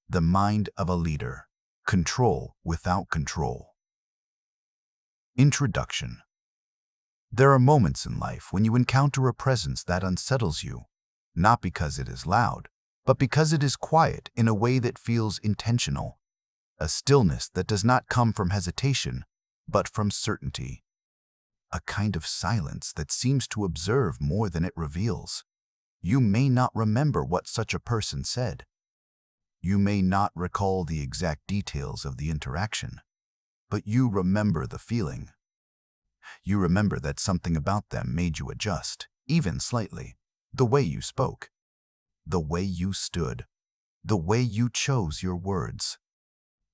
The mind of a leader. Control without control. Introduction. There are moments in life when you encounter a presence that unsettles you, not because it is loud, but because it is quiet in a way that feels intentional. A stillness that does not come from hesitation, but from certainty. A kind of silence that seems to observe more than it reveals. You may not remember what such a person said. You may not recall the exact details of the interaction, but you remember the feeling. You remember that something about them made you adjust, even slightly. The way you spoke, the way you stood, the way you chose your words.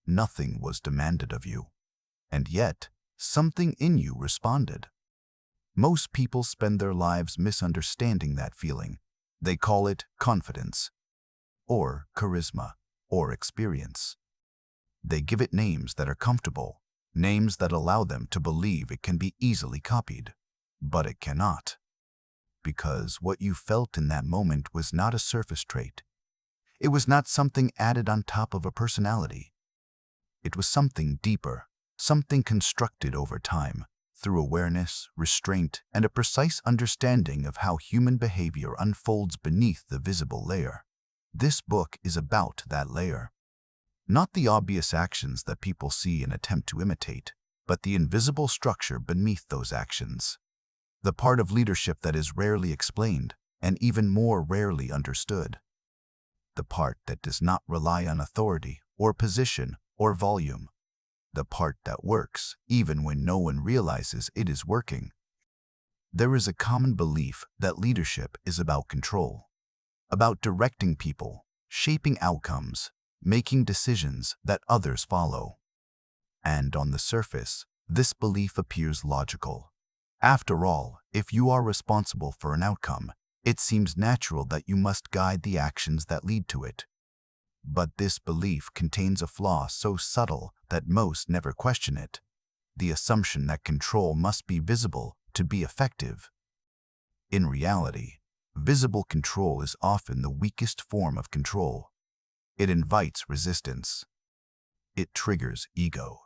Nothing was demanded of you, and yet something in you responded. Most people spend their lives misunderstanding that feeling. They call it confidence, or charisma, or experience. They give it names that are comfortable, names that allow them to believe it can be easily copied. But it cannot. Because what you felt in that moment was not a surface trait. It was not something added on top of a personality. It was something deeper, something constructed over time, through awareness, restraint, and a precise understanding of how human behavior unfolds beneath the visible layer. This book is about that layer. Not the obvious actions that people see and attempt to imitate, but the invisible structure beneath those actions. The part of leadership that is rarely explained, and even more rarely understood. The part that does not rely on authority, or position, or volume. The part that works, even when no one realizes it is working. There is a common belief that leadership is about control. About directing people, shaping outcomes, making decisions that others follow. And on the surface, this belief appears logical. After all, if you are responsible for an outcome, it seems natural that you must guide the actions that lead to it. But this belief contains a flaw so subtle that most never question it. The assumption that control must be visible to be effective. In reality, visible control is often the weakest form of control. It invites resistance. It triggers ego.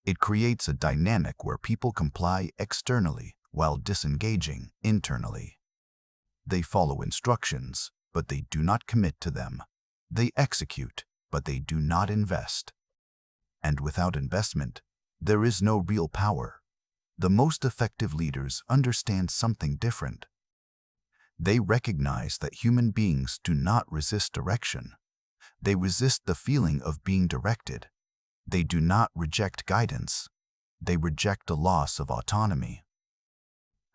It creates a dynamic where people comply externally while disengaging internally. They follow instructions, but they do not commit to them. They execute, but they do not invest. And without investment, there is no real power. The most effective leaders understand something different. They recognize that human beings do not resist direction. They resist the feeling of being directed. They do not reject guidance. They reject a loss of autonomy.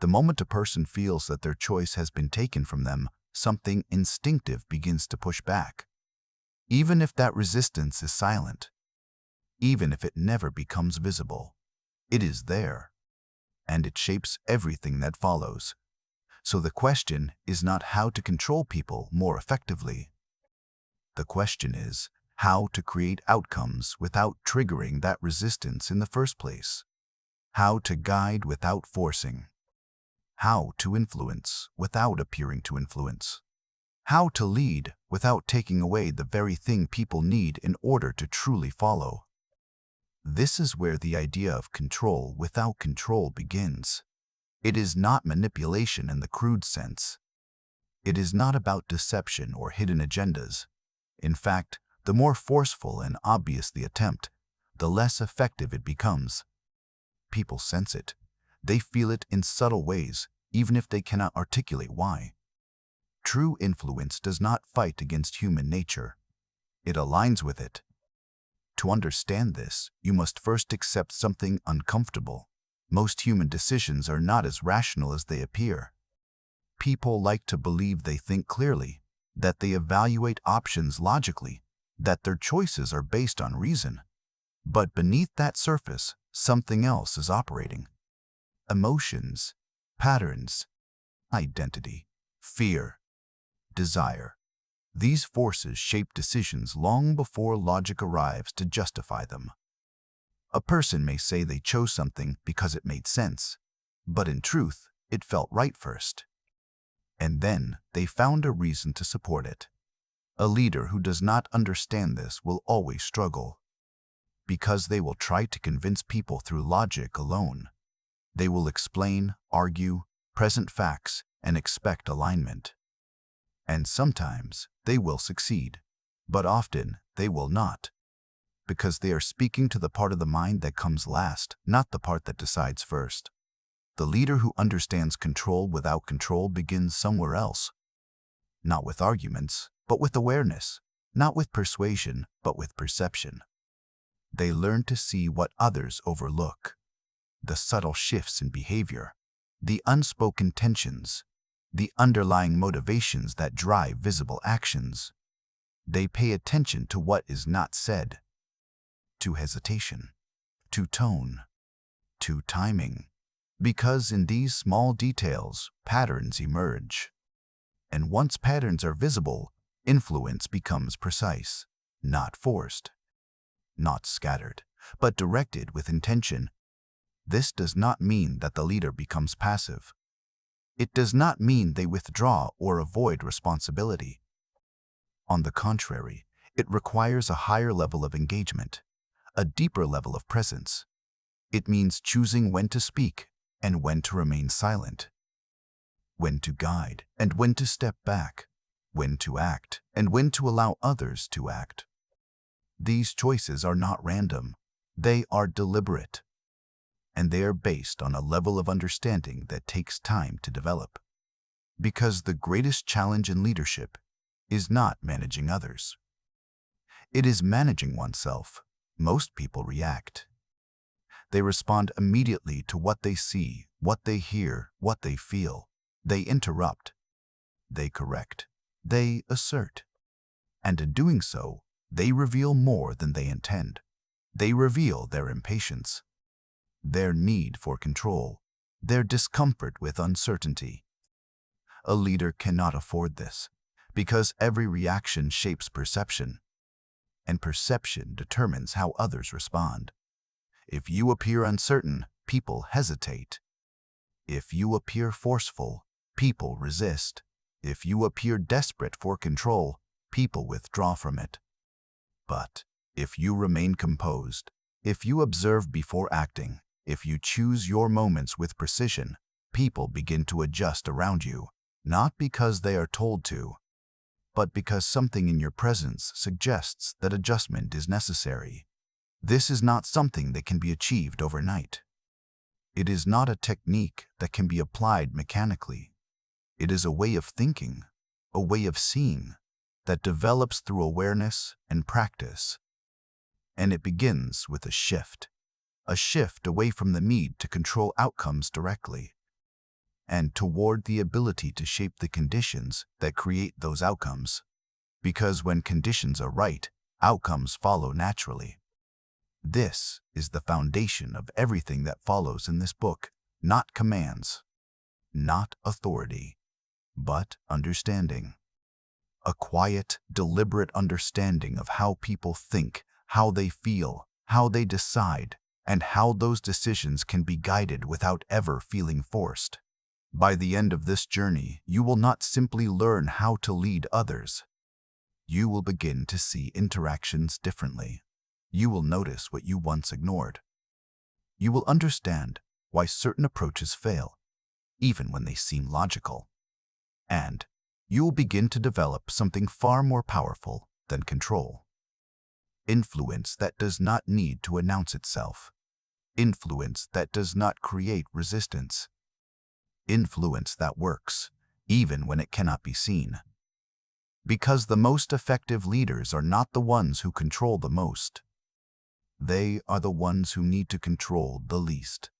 The moment a person feels that their choice has been taken from them, something instinctive begins to push back. Even if that resistance is silent, even if it never becomes visible, it is there, and it shapes everything that follows. So the question is not how to control people more effectively. The question is how to create outcomes without triggering that resistance in the first place. How to guide without forcing. How to influence without appearing to influence. How to lead without taking away the very thing people need in order to truly follow. This is where the idea of control without control begins. It is not manipulation in the crude sense. It is not about deception or hidden agendas. In fact, the more forceful and obvious the attempt, the less effective it becomes. People sense it. They feel it in subtle ways, even if they cannot articulate why. True influence does not fight against human nature. It aligns with it. To understand this, you must first accept something uncomfortable. Most human decisions are not as rational as they appear. People like to believe they think clearly, that they evaluate options logically, that their choices are based on reason. But beneath that surface, something else is operating. Emotions, patterns, identity, fear, desire. These forces shape decisions long before logic arrives to justify them. A person may say they chose something because it made sense, but in truth, it felt right first. And then they found a reason to support it. A leader who does not understand this will always struggle, because they will try to convince people through logic alone. They will explain, argue, present facts, and expect alignment. And sometimes they will succeed, but often they will not, because they are speaking to the part of the mind that comes last, not the part that decides first. The leader who understands control without control begins somewhere else, not with arguments, but with awareness, not with persuasion, but with perception. They learn to see what others overlook, the subtle shifts in behavior, the unspoken tensions, the underlying motivations that drive visible actions. They pay attention to what is not said, to hesitation, to tone, to timing, because in these small details, patterns emerge. And once patterns are visible, influence becomes precise, not forced, not scattered, but directed with intention. This does not mean that the leader becomes passive. It does not mean they withdraw or avoid responsibility. On the contrary, it requires a higher level of engagement, a deeper level of presence. It means choosing when to speak and when to remain silent, when to guide and when to step back, when to act and when to allow others to act. These choices are not random. They are deliberate, and they are based on a level of understanding that takes time to develop. Because the greatest challenge in leadership is not managing others. It is managing oneself. Most people react. They respond immediately to what they see, what they hear, what they feel. They interrupt. They correct. They assert. And in doing so, they reveal more than they intend. They reveal their impatience, their need for control, their discomfort with uncertainty. A leader cannot afford this, because every reaction shapes perception, and perception determines how others respond. If you appear uncertain, people hesitate. If you appear forceful, people resist. If you appear desperate for control, people withdraw from it. But if you remain composed, if you observe before acting, if you choose your moments with precision, people begin to adjust around you, not because they are told to, but because something in your presence suggests that adjustment is necessary. This is not something that can be achieved overnight. It is not a technique that can be applied mechanically. It is a way of thinking, a way of seeing, that develops through awareness and practice. And it begins with a shift away from the need to control outcomes directly, and toward the ability to shape the conditions that create those outcomes. Because when conditions are right, outcomes follow naturally. This is the foundation of everything that follows in this book, not commands, not authority, but understanding. A quiet, deliberate understanding of how people think, how they feel, how they decide, and how those decisions can be guided without ever feeling forced. By the end of this journey, you will not simply learn how to lead others. You will begin to see interactions differently. You will notice what you once ignored. You will understand why certain approaches fail, even when they seem logical. And you will begin to develop something far more powerful than control. Influence that does not need to announce itself. Influence that does not create resistance. Influence that works, even when it cannot be seen. Because the most effective leaders are not the ones who control the most. They are the ones who need to control the least,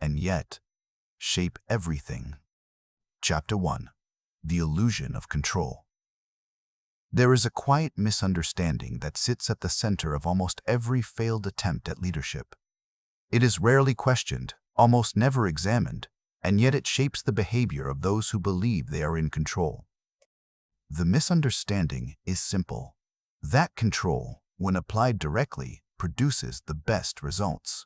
and yet shape everything. Chapter 1. The Illusion of Control. There is a quiet misunderstanding that sits at the center of almost every failed attempt at leadership. It is rarely questioned, almost never examined, and yet it shapes the behavior of those who believe they are in control. The misunderstanding is simple: that control, when applied directly, produces the best results.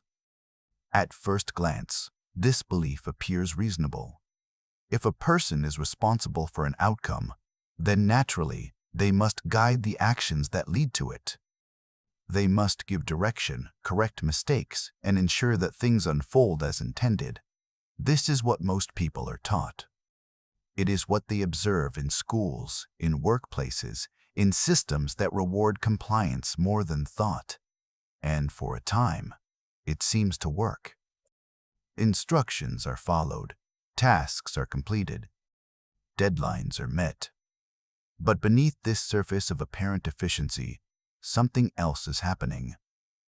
At first glance, this belief appears reasonable. If a person is responsible for an outcome, then naturally They must guide the actions that lead to it. They must give direction, correct mistakes, and ensure that things unfold as intended. This is what most people are taught. It is what they observe in schools, in workplaces, in systems that reward compliance more than thought. And for a time, it seems to work. Instructions are followed, tasks are completed, deadlines are met. But beneath this surface of apparent efficiency, something else is happening.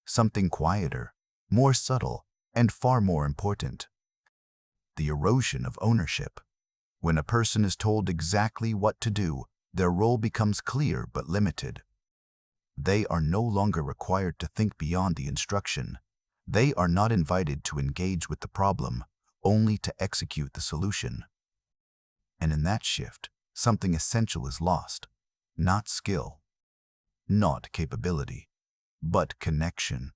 Something quieter, more subtle, and far more important. The erosion of ownership. When a person is told exactly what to do, their role becomes clear but limited. They are no longer required to think beyond the instruction. They are not invited to engage with the problem, only to execute the solution. And in that shift, something essential is lost. Not skill, not capability, but connection.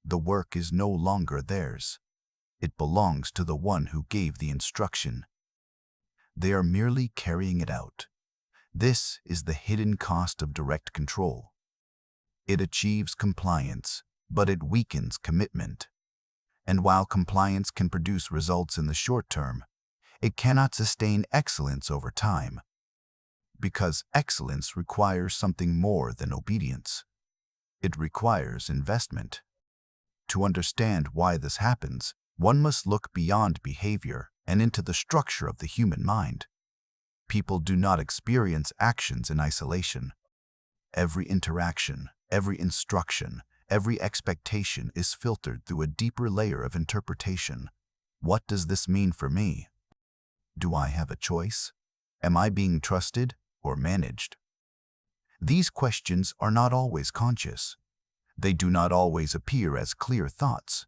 The work is no longer theirs. It belongs to the one who gave the instruction. They are merely carrying it out. This is the hidden cost of direct control. It achieves compliance, but it weakens commitment. And while compliance can produce results in the short term, it cannot sustain excellence over time. Because excellence requires something more than obedience. It requires investment. To understand why this happens, one must look beyond behavior and into the structure of the human mind. People do not experience actions in isolation. Every interaction, every instruction, every expectation is filtered through a deeper layer of interpretation. What does this mean for me? Do I have a choice? Am I being trusted or managed? These questions are not always conscious. They do not always appear as clear thoughts.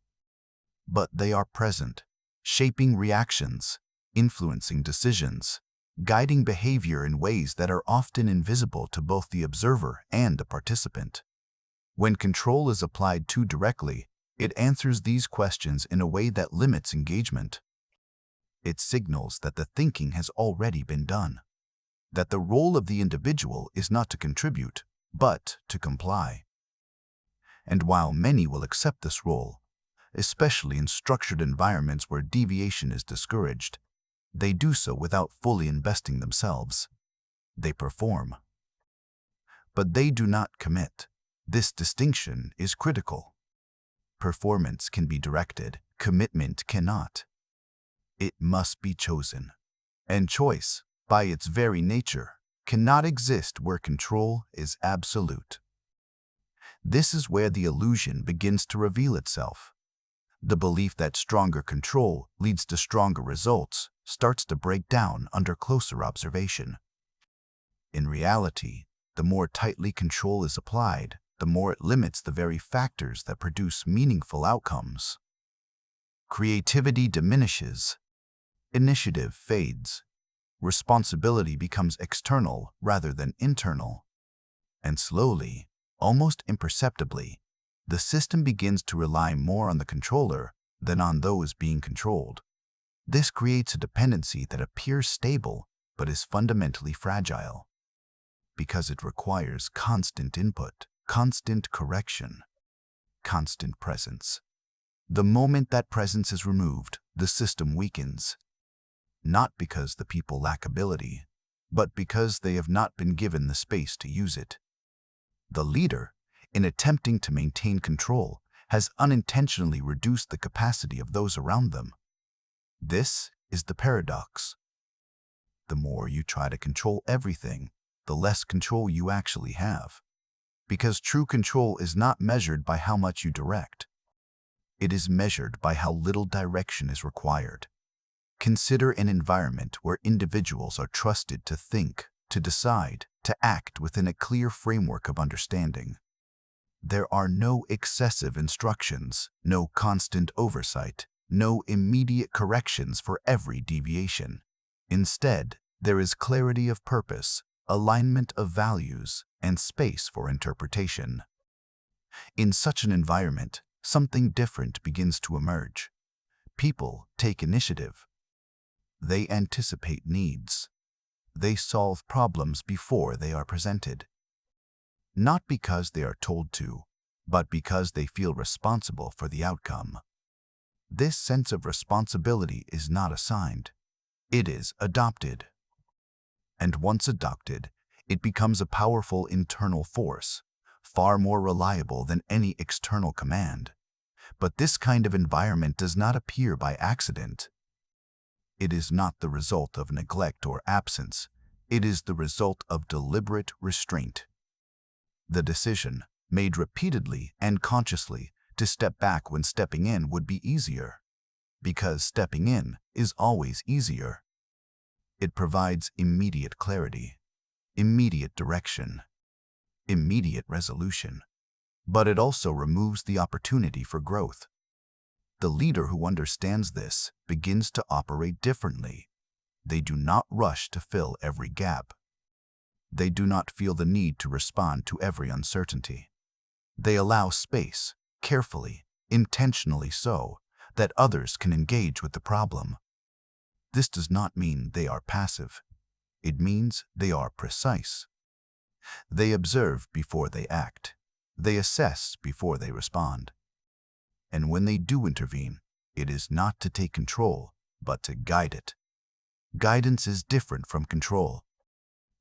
But they are present, shaping reactions, influencing decisions, guiding behavior in ways that are often invisible to both the observer and the participant. When control is applied too directly, it answers these questions in a way that limits engagement. It signals that the thinking has already been done, that the role of the individual is not to contribute, but to comply. And while many will accept this role, especially in structured environments where deviation is discouraged, they do so without fully investing themselves. They perform. But they do not commit. This distinction is critical. Performance can be directed, commitment cannot. It must be chosen. And choice, by its very nature, cannot exist where control is absolute. This is where the illusion begins to reveal itself. The belief that stronger control leads to stronger results starts to break down under closer observation. In reality, the more tightly control is applied, the more it limits the very factors that produce meaningful outcomes. Creativity diminishes. Initiative fades. Responsibility becomes external rather than internal. And slowly, almost imperceptibly, the system begins to rely more on the controller than on those being controlled. This creates a dependency that appears stable but is fundamentally fragile, because it requires constant input, constant correction, constant presence. The moment that presence is removed, the system weakens, not because the people lack ability, but because they have not been given the space to use it. The leader, in attempting to maintain control, has unintentionally reduced the capacity of those around them. This is the paradox. The more you try to control everything, the less control you actually have. Because true control is not measured by how much you direct. It is measured by how little direction is required. Consider an environment where individuals are trusted to think, to decide, to act within a clear framework of understanding. There are no excessive instructions, no constant oversight, no immediate corrections for every deviation. Instead, there is clarity of purpose, alignment of values, and space for interpretation. In such an environment, something different begins to emerge. People take initiative. They anticipate needs. they solve problems before they are presented. Not because they are told to, but because they feel responsible for the outcome. This sense of responsibility is not assigned. It is adopted. And once adopted, it becomes a powerful internal force, far more reliable than any external command. But this kind of environment does not appear by accident. It is not the result of neglect or absence. It is the result of deliberate restraint. The decision, made repeatedly and consciously, to step back when stepping in would be easier. Because stepping in is always easier. It provides immediate clarity, immediate direction, immediate resolution. But it also removes the opportunity for growth. The leader who understands this begins to operate differently. They do not rush to fill every gap. They do not feel the need to respond to every uncertainty. They allow space, carefully, intentionally so, that others can engage with the problem. This does not mean they are passive. It means they are precise. They observe before they act. They assess before they respond. And when they do intervene, it is not to take control, but to guide it. Guidance is different from control.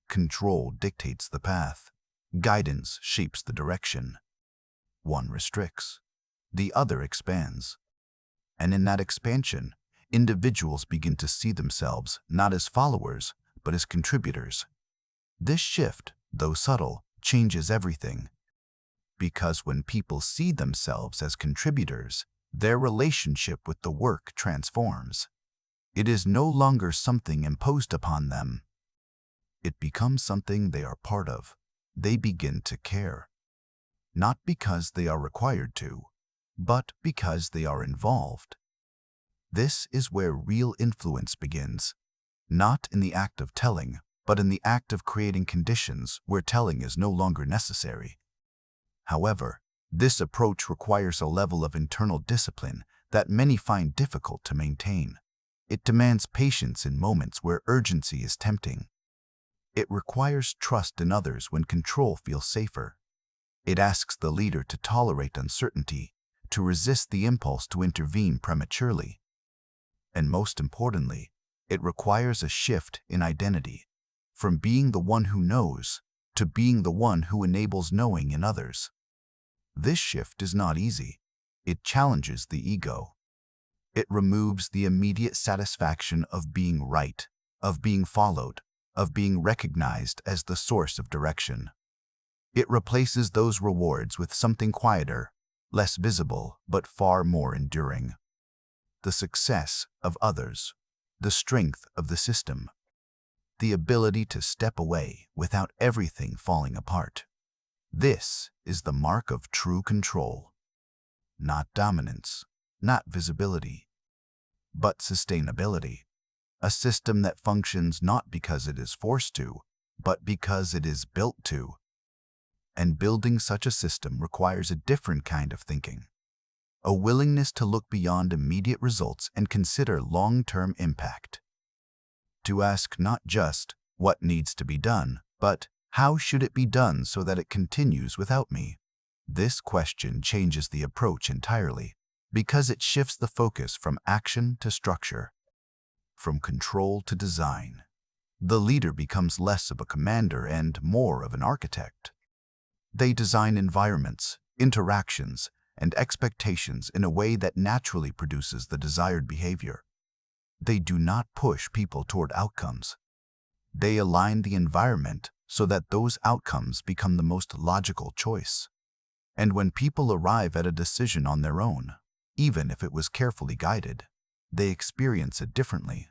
Control dictates the path. Guidance shapes the direction. One restricts. The other expands. And in that expansion, individuals begin to see themselves not as followers, but as contributors. This shift, though subtle, changes everything. Because when people see themselves as contributors, their relationship with the work transforms. It is no longer something imposed upon them. It becomes something they are part of. They begin to care. Not because they are required to, but because they are involved. This is where real influence begins, not in the act of telling, but in the act of creating conditions where telling is no longer necessary. However, this approach requires a level of internal discipline that many find difficult to maintain. It demands patience in moments where urgency is tempting. It requires trust in others when control feels safer. It asks the leader to tolerate uncertainty, to resist the impulse to intervene prematurely. And most importantly, it requires a shift in identity, from being the one who knows to being the one who enables knowing in others. This shift is not easy. It challenges the ego. It removes the immediate satisfaction of being right, of being followed, of being recognized as the source of direction. It replaces those rewards with something quieter, less visible, but far more enduring. The success of others, the strength of the system, the ability to step away without everything falling apart. This is the mark of true control. Not dominance, not visibility, but sustainability. A system that functions not because it is forced to, but because it is built to. And building such a system requires a different kind of thinking. A willingness to look beyond immediate results and consider long-term impact. To ask not just what needs to be done, but how should it be done so that it continues without me? This question changes the approach entirely, because it shifts the focus from action to structure, from control to design. The leader becomes less of a commander and more of an architect. They design environments, interactions, and expectations in a way that naturally produces the desired behavior. They do not push people toward outcomes. They align the environment so that those outcomes become the most logical choice. And when people arrive at a decision on their own, even if it was carefully guided, they experience it differently.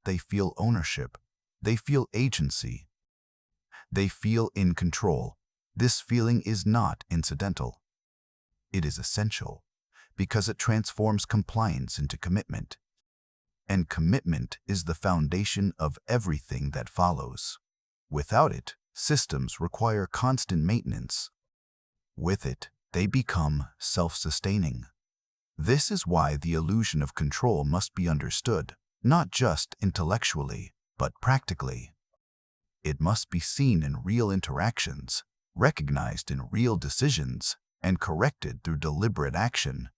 They feel ownership. They feel agency. They feel in control. This feeling is not incidental. It is essential, because it transforms compliance into commitment. And commitment is the foundation of everything that follows. Without it, systems require constant maintenance. With it, they become self-sustaining. This is why the illusion of control must be understood, not just intellectually, but practically. It must be seen in real interactions, recognized in real decisions, and corrected through deliberate action.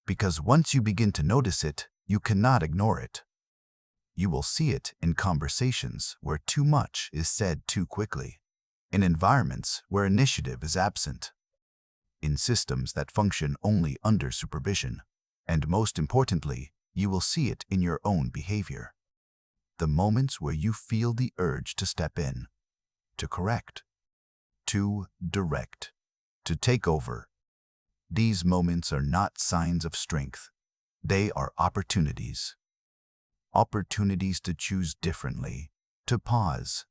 Because once you begin to notice it, you cannot ignore it. You will see it in conversations where too much is said too quickly, in environments where initiative is absent, in systems that function only under supervision, and most importantly, you will see it in your own behavior. The moments where you feel the urge to step in, to correct, to direct, to take over. These moments are not signs of strength. They are opportunities. Opportunities to choose differently, to pause,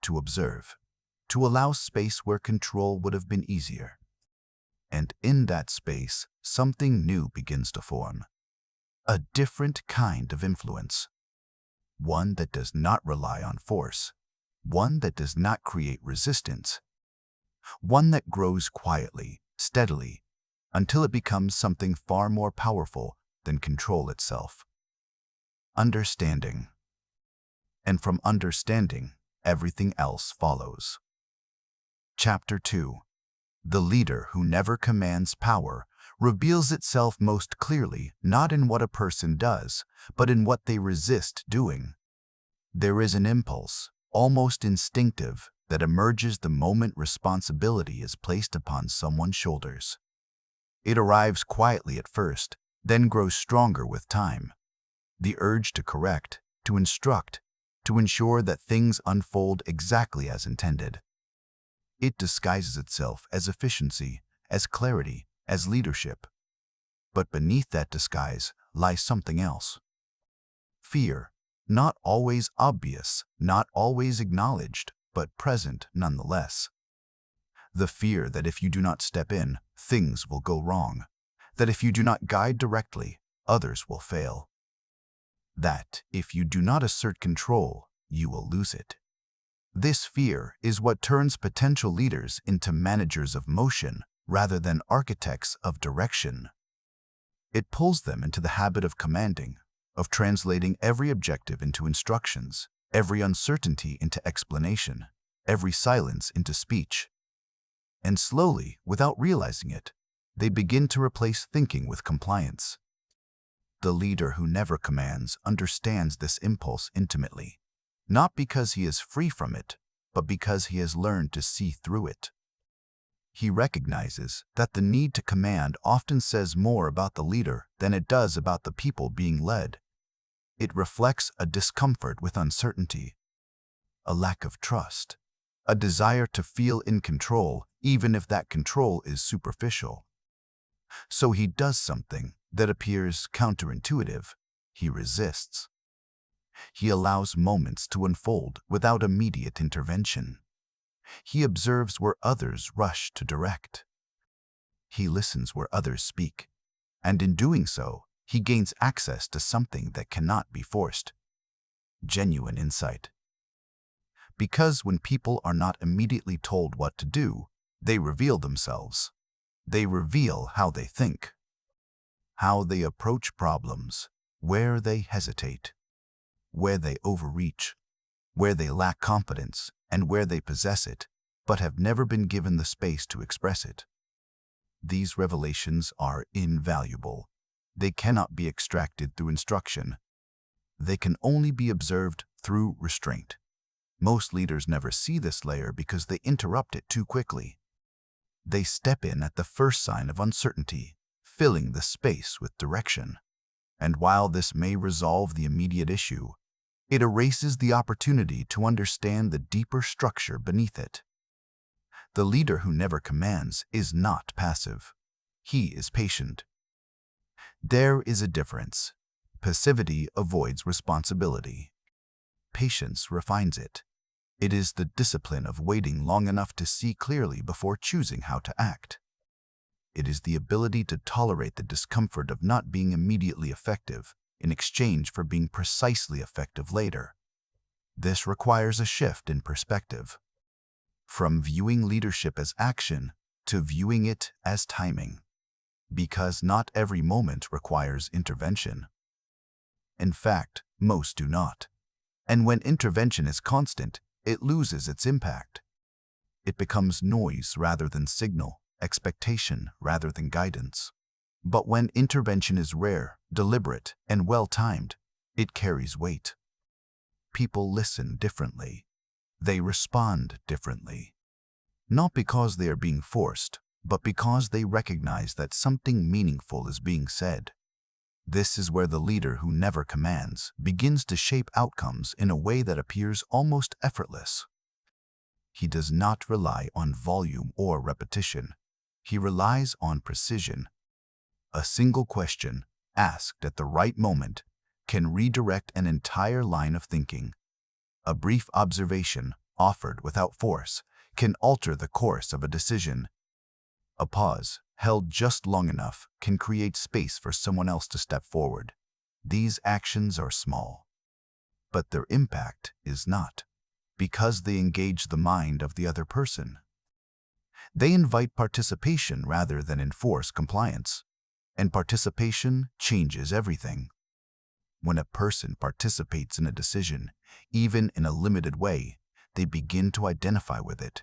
to observe, to allow space where control would have been easier. And in that space, something new begins to form. A different kind of influence. One that does not rely on force. One that does not create resistance. One that grows quietly, steadily, until it becomes something far more powerful than control itself. Understanding. And from understanding, everything else follows. Chapter 2. The leader who never commands power reveals itself most clearly not in what a person does, but in what they resist doing. There is an impulse, almost instinctive, that emerges the moment responsibility is placed upon someone's shoulders. It arrives quietly at first, then grows stronger with time. The urge to correct, to instruct, to ensure that things unfold exactly as intended. It disguises itself as efficiency, as clarity, as leadership. But beneath that disguise lies something else. Fear, not always obvious, not always acknowledged, but present nonetheless. The fear that if you do not step in, things will go wrong. That if you do not guide directly, others will fail. That if you do not assert control, you will lose it. This fear is what turns potential leaders into managers of motion rather than architects of direction. It pulls them into the habit of commanding, of translating every objective into instructions, every uncertainty into explanation, every silence into speech. And slowly, without realizing it, they begin to replace thinking with compliance. The leader who never commands understands this impulse intimately, not because he is free from it, but because he has learned to see through it. He recognizes that the need to command often says more about the leader than it does about the people being led. It reflects a discomfort with uncertainty, a lack of trust, a desire to feel in control even if that control is superficial. So he does something that appears counterintuitive. He resists. He allows moments to unfold without immediate intervention. He observes where others rush to direct. He listens where others speak, and in doing so, he gains access to something that cannot be forced: genuine insight. Because when people are not immediately told what to do, they reveal themselves. They reveal how they think, how they approach problems, where they hesitate, where they overreach, where they lack confidence, and where they possess it, but have never been given the space to express it. These revelations are invaluable. They cannot be extracted through instruction. They can only be observed through restraint. Most leaders never see this layer because they interrupt it too quickly. They step in at the first sign of uncertainty, filling the space with direction. And while this may resolve the immediate issue, it erases the opportunity to understand the deeper structure beneath it. The leader who never commands is not passive. He is patient. There is a difference. Passivity avoids responsibility. Patience refines it. It is the discipline of waiting long enough to see clearly before choosing how to act. It is the ability to tolerate the discomfort of not being immediately effective in exchange for being precisely effective later. This requires a shift in perspective, from viewing leadership as action to viewing it as timing, because not every moment requires intervention. In fact, most do not. And when intervention is constant, it loses its impact. It becomes noise rather than signal, expectation rather than guidance. But when intervention is rare, deliberate, and well-timed, it carries weight. People listen differently. They respond differently. Not because they are being forced, but because they recognize that something meaningful is being said. This is where the leader who never commands begins to shape outcomes in a way that appears almost effortless. He does not rely on volume or repetition. He relies on precision. A single question, asked at the right moment, can redirect an entire line of thinking. A brief observation, offered without force, can alter the course of a decision. A pause, held just long enough, can create space for someone else to step forward. These actions are small, but their impact is not, because they engage the mind of the other person. They invite participation rather than enforce compliance, and participation changes everything. When a person participates in a decision, even in a limited way, they begin to identify with it.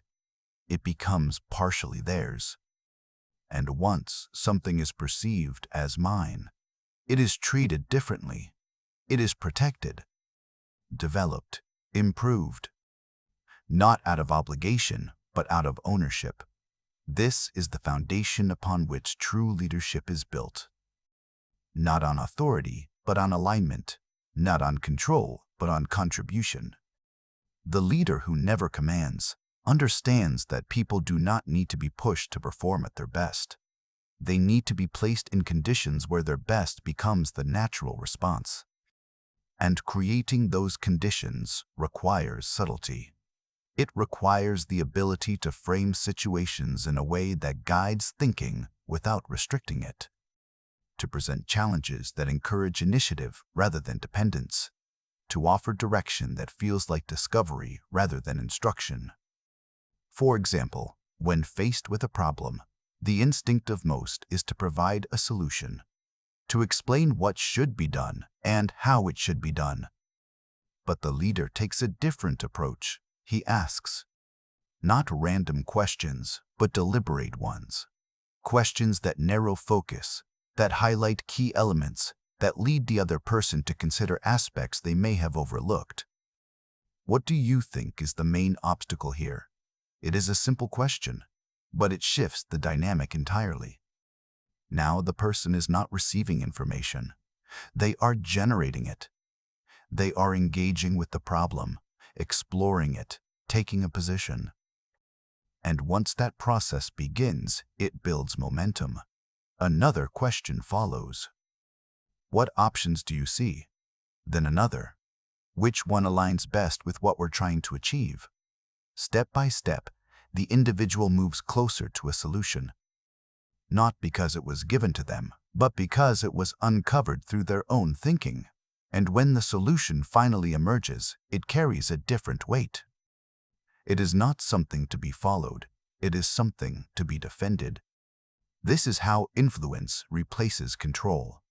It becomes partially theirs. And once something is perceived as mine, it is treated differently. It is protected, developed, improved. Not out of obligation, but out of ownership. This is the foundation upon which true leadership is built. Not on authority, but on alignment. Not on control, but on contribution. The leader who never commands understands that people do not need to be pushed to perform at their best. They need to be placed in conditions where their best becomes the natural response. And creating those conditions requires subtlety. It requires the ability to frame situations in a way that guides thinking without restricting it. To present challenges that encourage initiative rather than dependence. To offer direction that feels like discovery rather than instruction. For example, when faced with a problem, the instinct of most is to provide a solution, to explain what should be done and how it should be done. But the leader takes a different approach. He asks, not random questions, but deliberate ones. Questions that narrow focus, that highlight key elements, that lead the other person to consider aspects they may have overlooked. What do you think is the main obstacle here? It is a simple question, but it shifts the dynamic entirely. Now the person is not receiving information. They are generating it. They are engaging with the problem, exploring it, taking a position. And once that process begins, it builds momentum. Another question follows. What options do you see? Then another. Which one aligns best with what we're trying to achieve? Step by step, the individual moves closer to a solution. Not because it was given to them, but because it was uncovered through their own thinking. And when the solution finally emerges, it carries a different weight. It is not something to be followed. It is something to be defended. This is how influence replaces control.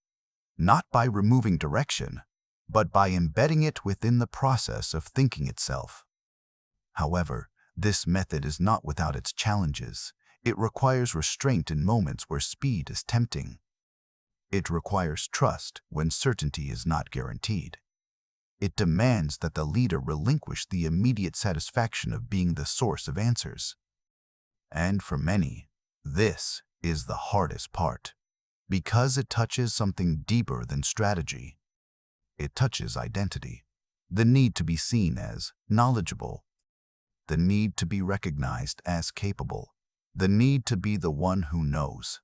Not by removing direction, but by embedding it within the process of thinking itself. However, this method is not without its challenges. It requires restraint in moments where speed is tempting. It requires trust when certainty is not guaranteed. It demands that the leader relinquish the immediate satisfaction of being the source of answers. And for many, this is the hardest part, because it touches something deeper than strategy. It touches identity, the need to be seen as knowledgeable, the need to be recognized as capable, the need to be the one who knows.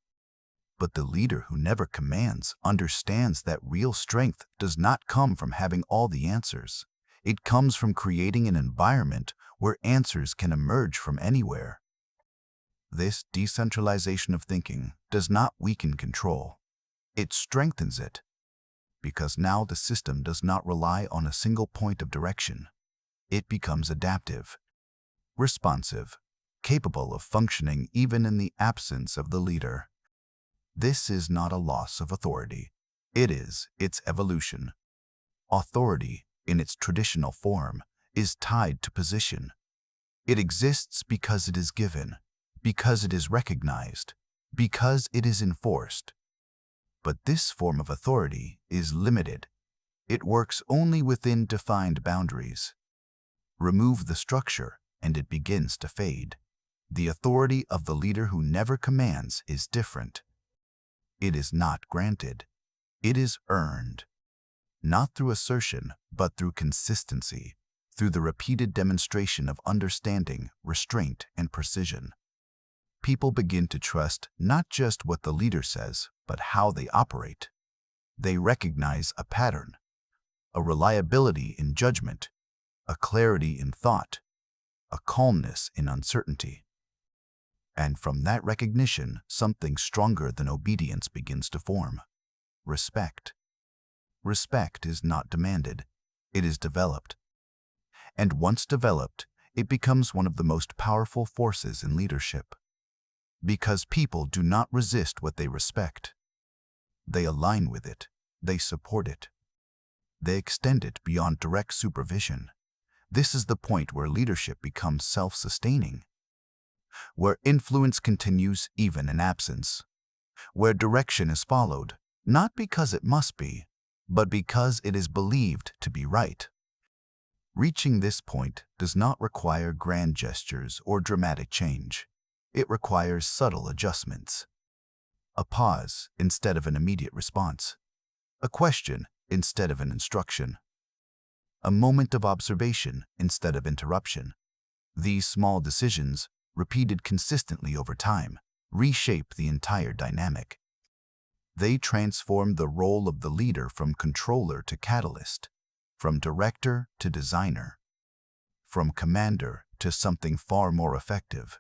But the leader who never commands understands that real strength does not come from having all the answers. It comes from creating an environment where answers can emerge from anywhere. This decentralization of thinking does not weaken control. It strengthens it, because now the system does not rely on a single point of direction. It becomes adaptive, responsive, capable of functioning even in the absence of the leader. This is not a loss of authority. It is its evolution. Authority, in its traditional form, is tied to position. It exists because it is given, because it is recognized, because it is enforced. But this form of authority is limited. It works only within defined boundaries. Remove the structure, and it begins to fade. The authority of the leader who never commands is different. It is not granted. It is earned. Not through assertion, but through consistency, through the repeated demonstration of understanding, restraint, and precision. People begin to trust not just what the leader says, but how they operate. They recognize a pattern, a reliability in judgment, a clarity in thought, a calmness in uncertainty. And from that recognition, something stronger than obedience begins to form: respect. Respect is not demanded, it is developed. And once developed, it becomes one of the most powerful forces in leadership. Because people do not resist what they respect. They align with it, they support it. They extend it beyond direct supervision. This is the point where leadership becomes self-sustaining, where influence continues even in absence, where direction is followed, not because it must be, but because it is believed to be right. Reaching this point does not require grand gestures or dramatic change. It requires subtle adjustments. A pause instead of an immediate response. A question instead of an instruction. A moment of observation instead of interruption. These small decisions, repeated consistently over time, reshape the entire dynamic. They transform the role of the leader from controller to catalyst, from director to designer, from commander to something far more effective.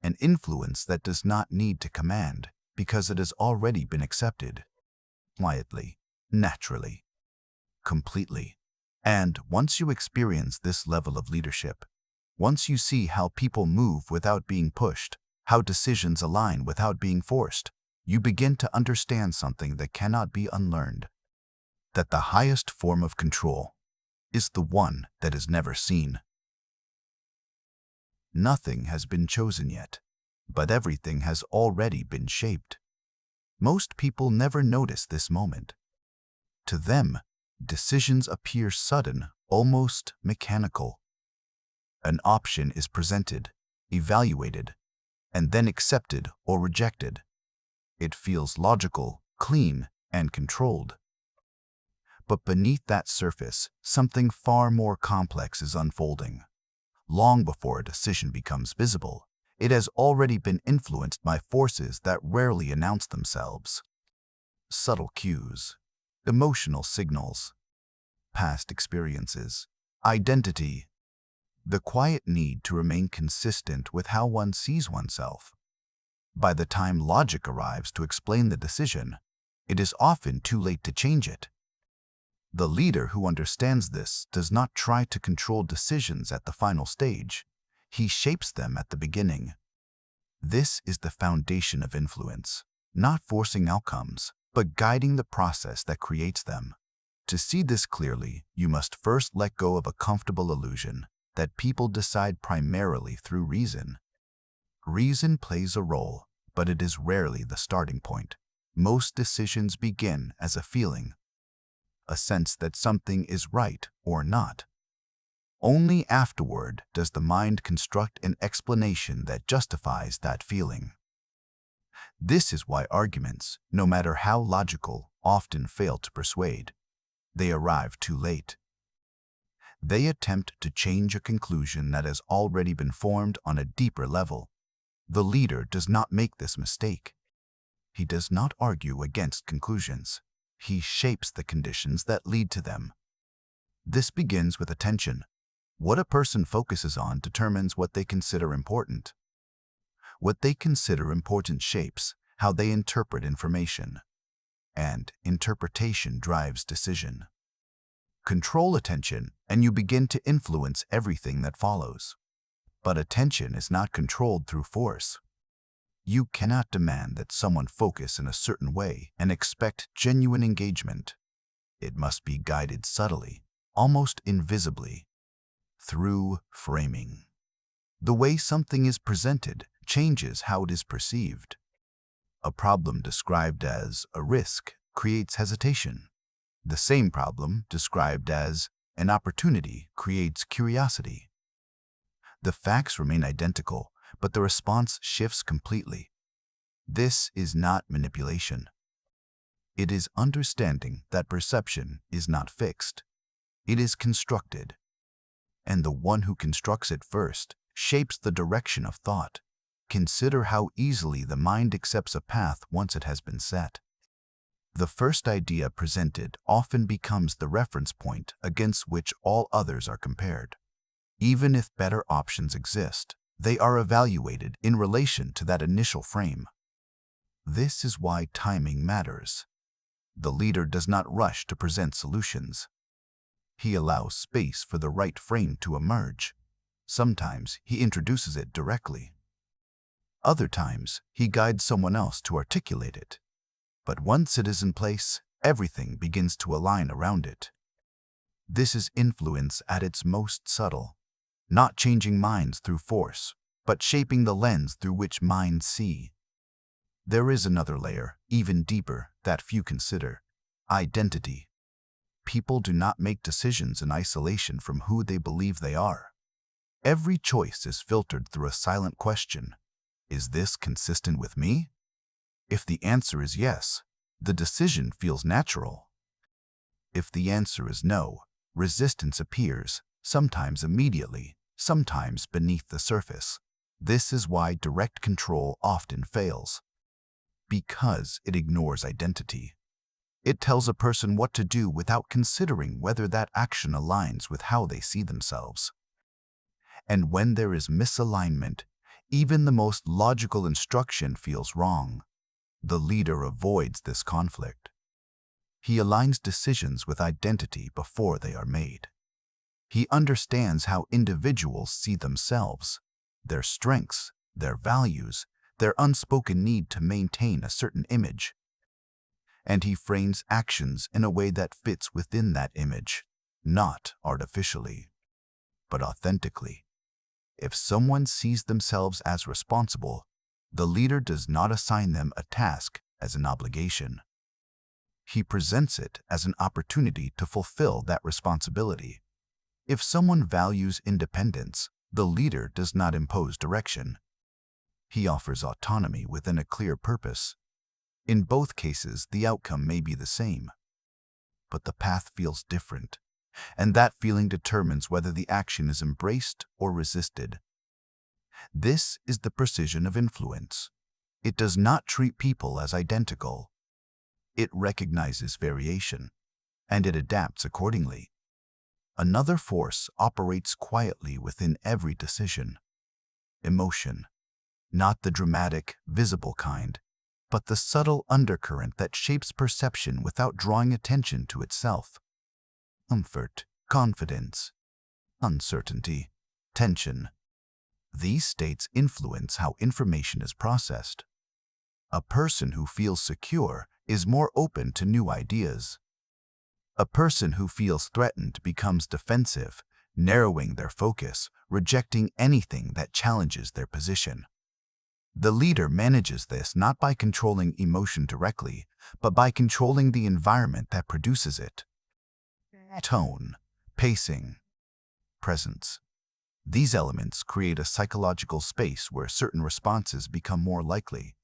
An influence that does not need to command because it has already been accepted. Quietly, naturally, completely. And once you experience this level of leadership, once you see how people move without being pushed, how decisions align without being forced, you begin to understand something that cannot be unlearned. That the highest form of control is the one that is never seen. Nothing has been chosen yet, but everything has already been shaped. Most people never notice this moment. To them, decisions appear sudden, almost mechanical. An option is presented, evaluated, and then accepted or rejected. It feels logical, clean, and controlled. But beneath that surface, something far more complex is unfolding. Long before a decision becomes visible, it has already been influenced by forces that rarely announce themselves. Subtle cues, emotional signals, past experiences, identity, the quiet need to remain consistent with how one sees oneself. By the time logic arrives to explain the decision, it is often too late to change it. The leader who understands this does not try to control decisions at the final stage. He shapes them at the beginning. This is the foundation of influence, not forcing outcomes, but guiding the process that creates them. To see this clearly, you must first let go of a comfortable illusion that people decide primarily through reason. Reason plays a role, but it is rarely the starting point. Most decisions begin as a feeling, a sense that something is right or not. Only afterward does the mind construct an explanation that justifies that feeling. This is why arguments, no matter how logical, often fail to persuade. They arrive too late. They attempt to change a conclusion that has already been formed on a deeper level. The leader does not make this mistake. He does not argue against conclusions. He shapes the conditions that lead to them. This begins with attention. What a person focuses on determines what they consider important. What they consider important shapes how they interpret information. And interpretation drives decision. Control attention, and you begin to influence everything that follows. But attention is not controlled through force. You cannot demand that someone focus in a certain way and expect genuine engagement. It must be guided subtly, almost invisibly. Through framing. The way something is presented changes how it is perceived. A problem described as a risk creates hesitation. The same problem described as an opportunity creates curiosity. The facts remain identical, but the response shifts completely. This is not manipulation. It is understanding that perception is not fixed. It is constructed. And the one who constructs it first shapes the direction of thought. Consider how easily the mind accepts a path once it has been set. The first idea presented often becomes the reference point against which all others are compared. Even if better options exist, they are evaluated in relation to that initial frame. This is why timing matters. The leader does not rush to present solutions. He allows space for the right frame to emerge. Sometimes he introduces it directly. Other times, he guides someone else to articulate it. But once it is in place, everything begins to align around it. This is influence at its most subtle, not changing minds through force, but shaping the lens through which minds see. There is another layer, even deeper, that few consider: identity. People do not make decisions in isolation from who they believe they are. Every choice is filtered through a silent question: is this consistent with me? If the answer is yes, the decision feels natural. If the answer is no, resistance appears, sometimes immediately, sometimes beneath the surface. This is why direct control often fails. Because it ignores identity. It tells a person what to do without considering whether that action aligns with how they see themselves. And when there is misalignment, even the most logical instruction feels wrong. The leader avoids this conflict. He aligns decisions with identity before they are made. He understands how individuals see themselves, their strengths, their values, their unspoken need to maintain a certain image. And he frames actions in a way that fits within that image, not artificially, but authentically. If someone sees themselves as responsible, the leader does not assign them a task as an obligation. He presents it as an opportunity to fulfill that responsibility. If someone values independence, the leader does not impose direction. He offers autonomy within a clear purpose. In both cases, the outcome may be the same, but the path feels different, and that feeling determines whether the action is embraced or resisted. This is the precision of influence. It does not treat people as identical. It recognizes variation, and it adapts accordingly. Another force operates quietly within every decision: emotion. Not the dramatic, visible kind, but the subtle undercurrent that shapes perception without drawing attention to itself. Comfort, confidence, uncertainty, tension. These states influence how information is processed. A person who feels secure is more open to new ideas. A person who feels threatened becomes defensive, narrowing their focus, rejecting anything that challenges their position. The leader manages this not by controlling emotion directly, but by controlling the environment that produces it. Tone, pacing, presence. These elements create a psychological space where certain responses become more likely.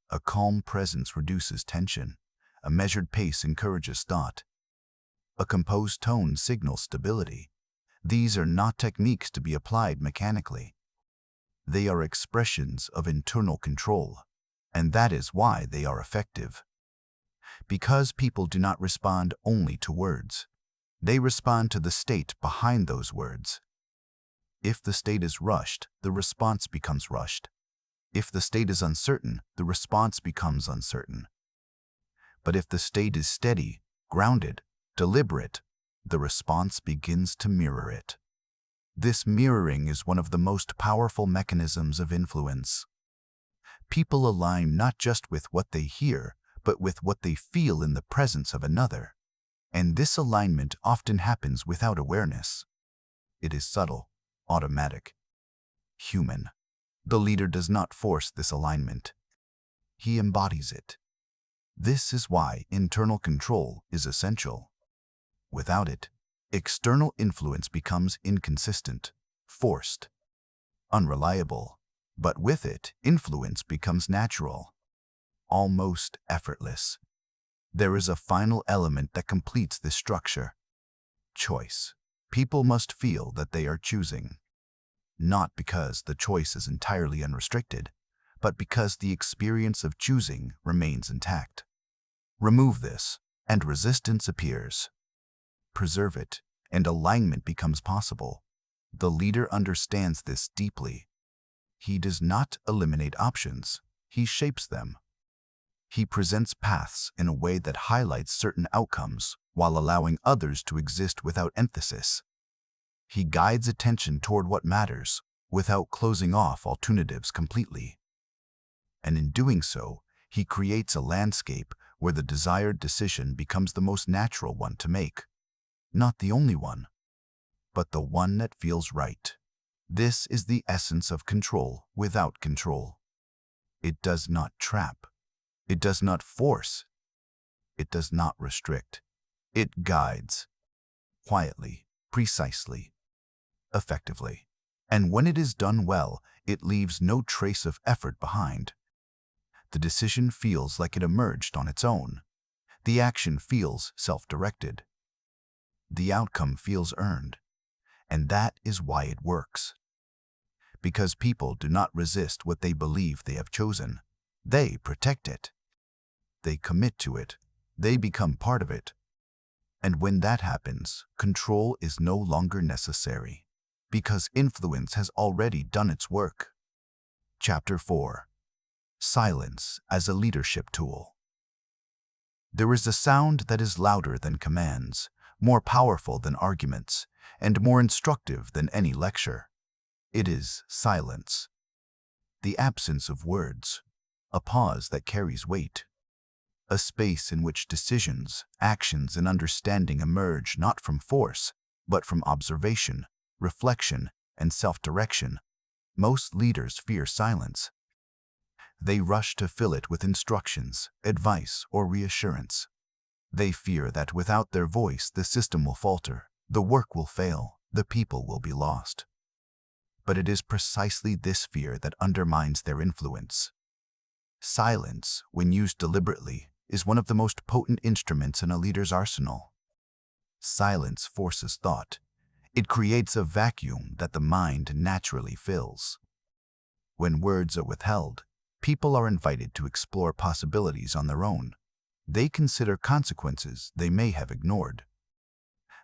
A calm presence reduces tension. A measured pace encourages thought. A composed tone signals stability. These are not techniques to be applied mechanically. They are expressions of internal control, and that is why they are effective. Because people do not respond only to words. They respond to the state behind those words. If the state is rushed, the response becomes rushed. If the state is uncertain, the response becomes uncertain. But if the state is steady, grounded, deliberate, the response begins to mirror it. This mirroring is one of the most powerful mechanisms of influence. People align not just with what they hear, but with what they feel in the presence of another. And this alignment often happens without awareness. It is subtle, automatic, human. The leader does not force this alignment. He embodies it. This is why internal control is essential. Without it, external influence becomes inconsistent, forced, unreliable. But with it, influence becomes natural, almost effortless. There is a final element that completes this structure: choice. People must feel that they are choosing, not because the choice is entirely unrestricted, but because the experience of choosing remains intact. Remove this, and resistance appears. Preserve it, and alignment becomes possible. The leader understands this deeply. He does not eliminate options, he shapes them. He presents paths in a way that highlights certain outcomes while allowing others to exist without emphasis. He guides attention toward what matters without closing off alternatives completely. And in doing so, he creates a landscape where the desired decision becomes the most natural one to make. Not the only one, but the one that feels right. This is the essence of control without control. It does not trap. It does not force. It does not restrict. It guides. Quietly, precisely, effectively. And when it is done well, it leaves no trace of effort behind. The decision feels like it emerged on its own. The action feels self-directed. The outcome feels earned. And that is why it works. Because people do not resist what they believe they have chosen. They protect it. They commit to it. They become part of it. And when that happens, control is no longer necessary, because influence has already done its work. Chapter 4. Silence as a leadership tool. There is a sound that is louder than commands, more powerful than arguments, and more instructive than any lecture. It is silence. The absence of words, a pause that carries weight. A space in which decisions, actions, and understanding emerge not from force, but from observation, reflection, and self-direction. Most leaders fear silence. They rush to fill it with instructions, advice, or reassurance. They fear that without their voice, the system will falter, the work will fail, the people will be lost. But it is precisely this fear that undermines their influence. Silence, when used deliberately, is one of the most potent instruments in a leader's arsenal. Silence forces thought. It creates a vacuum that the mind naturally fills. When words are withheld, people are invited to explore possibilities on their own. They consider consequences they may have ignored.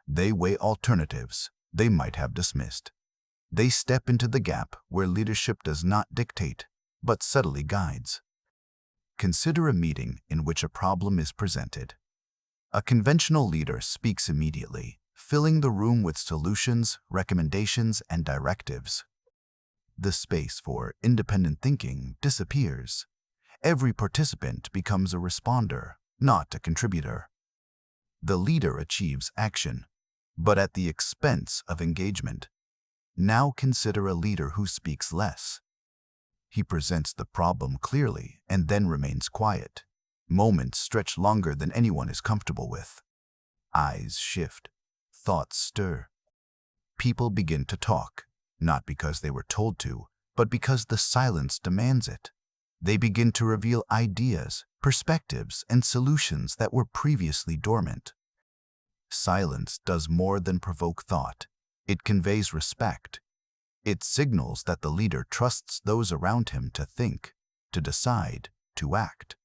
They weigh alternatives they might have dismissed. They step into the gap where leadership does not dictate, but subtly guides. Consider a meeting in which a problem is presented. A conventional leader speaks immediately, filling the room with solutions, recommendations, and directives. The space for independent thinking disappears. Every participant becomes a responder, not a contributor. The leader achieves action, but at the expense of engagement. Now consider a leader who speaks less. He presents the problem clearly and then remains quiet. Moments stretch longer than anyone is comfortable with. Eyes shift. Thoughts stir. People begin to talk, not because they were told to, but because the silence demands it. They begin to reveal ideas, perspectives, and solutions that were previously dormant. Silence does more than provoke thought. It conveys respect. It signals that the leader trusts those around him to think, to decide, to act.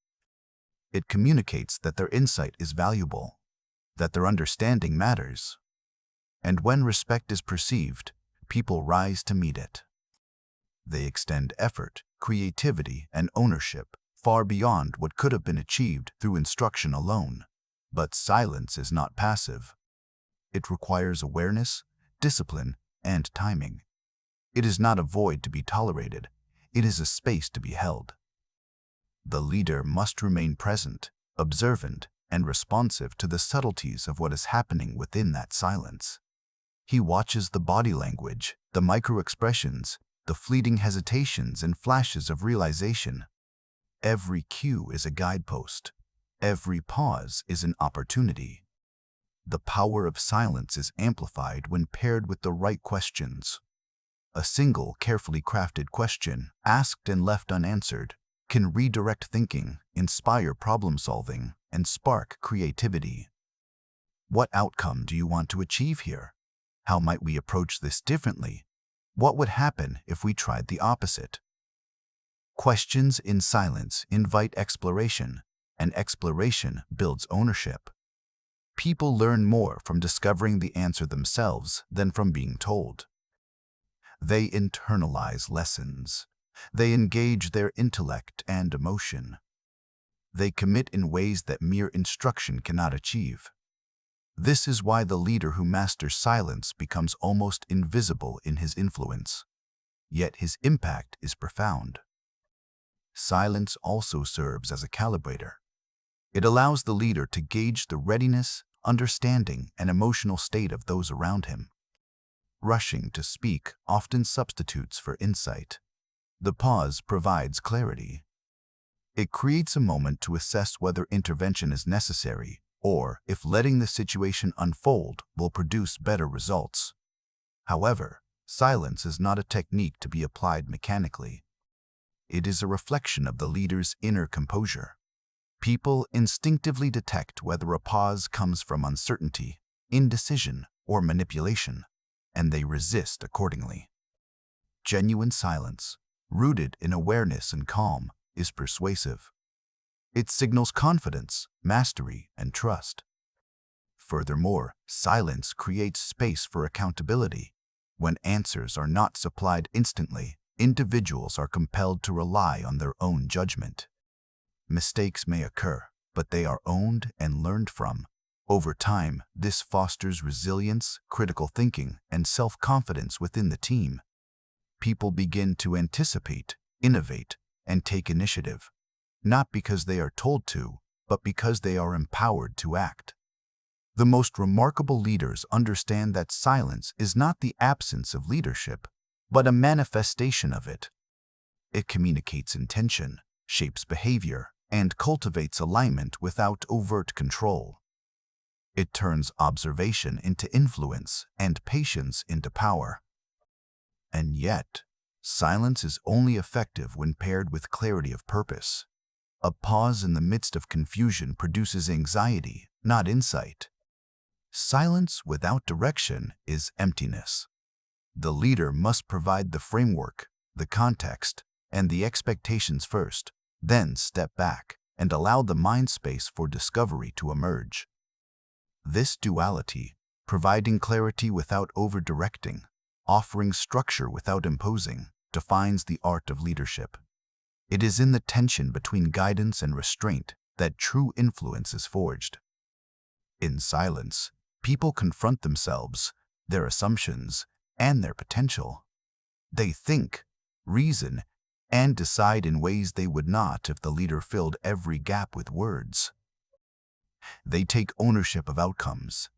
It communicates that their insight is valuable, that their understanding matters. And when respect is perceived, people rise to meet it. They extend effort, creativity, and ownership far beyond what could have been achieved through instruction alone. But silence is not passive. It requires awareness, discipline, and timing. It is not a void to be tolerated. It is a space to be held. The leader must remain present, observant, and responsive to the subtleties of what is happening within that silence. He watches the body language, the micro-expressions, the fleeting hesitations and flashes of realization. Every cue is a guidepost. Every pause is an opportunity. The power of silence is amplified when paired with the right questions. A single, carefully crafted question, asked and left unanswered, can redirect thinking, inspire problem-solving, and spark creativity. What outcome do you want to achieve here? How might we approach this differently? What would happen if we tried the opposite? Questions in silence invite exploration, and exploration builds ownership. People learn more from discovering the answer themselves than from being told. They internalize lessons. They engage their intellect and emotion. They commit in ways that mere instruction cannot achieve. This is why the leader who masters silence becomes almost invisible in his influence. Yet his impact is profound. Silence also serves as a calibrator. It allows the leader to gauge the readiness, understanding, and emotional state of those around him. Rushing to speak often substitutes for insight. The pause provides clarity. It creates a moment to assess whether intervention is necessary or if letting the situation unfold will produce better results. However, silence is not a technique to be applied mechanically. It is a reflection of the leader's inner composure. People instinctively detect whether a pause comes from uncertainty, indecision, or manipulation, and they resist accordingly. Genuine silence, rooted in awareness and calm, is persuasive. It signals confidence, mastery, and trust. Furthermore, silence creates space for accountability. When answers are not supplied instantly, individuals are compelled to rely on their own judgment. Mistakes may occur, but they are owned and learned from. Over time, this fosters resilience, critical thinking, and self-confidence within the team. People begin to anticipate, innovate, and take initiative, not because they are told to, but because they are empowered to act. The most remarkable leaders understand that silence is not the absence of leadership, but a manifestation of it. It communicates intention, shapes behavior, and cultivates alignment without overt control. It turns observation into influence and patience into power. And yet, silence is only effective when paired with clarity of purpose. A pause in the midst of confusion produces anxiety, not insight. Silence without direction is emptiness. The leader must provide the framework, the context, and the expectations first, then step back and allow the mind space for discovery to emerge. This duality, providing clarity without over-directing, offering structure without imposing, defines the art of leadership. It is in the tension between guidance and restraint that true influence is forged. In silence, people confront themselves, their assumptions, and their potential. They think, reason, and decide in ways they would not if the leader filled every gap with words. They take ownership of outcomes.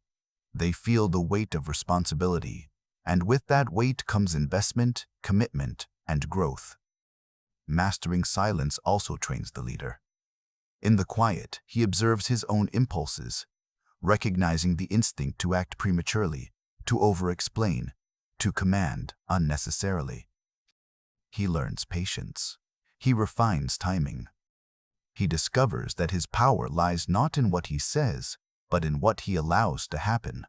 They feel the weight of responsibility, and with that weight comes investment, commitment, and growth. Mastering silence also trains the leader. In the quiet, he observes his own impulses, recognizing the instinct to act prematurely, to over-explain, to command unnecessarily. He learns patience. He refines timing. He discovers that his power lies not in what he says, but in what he allows to happen.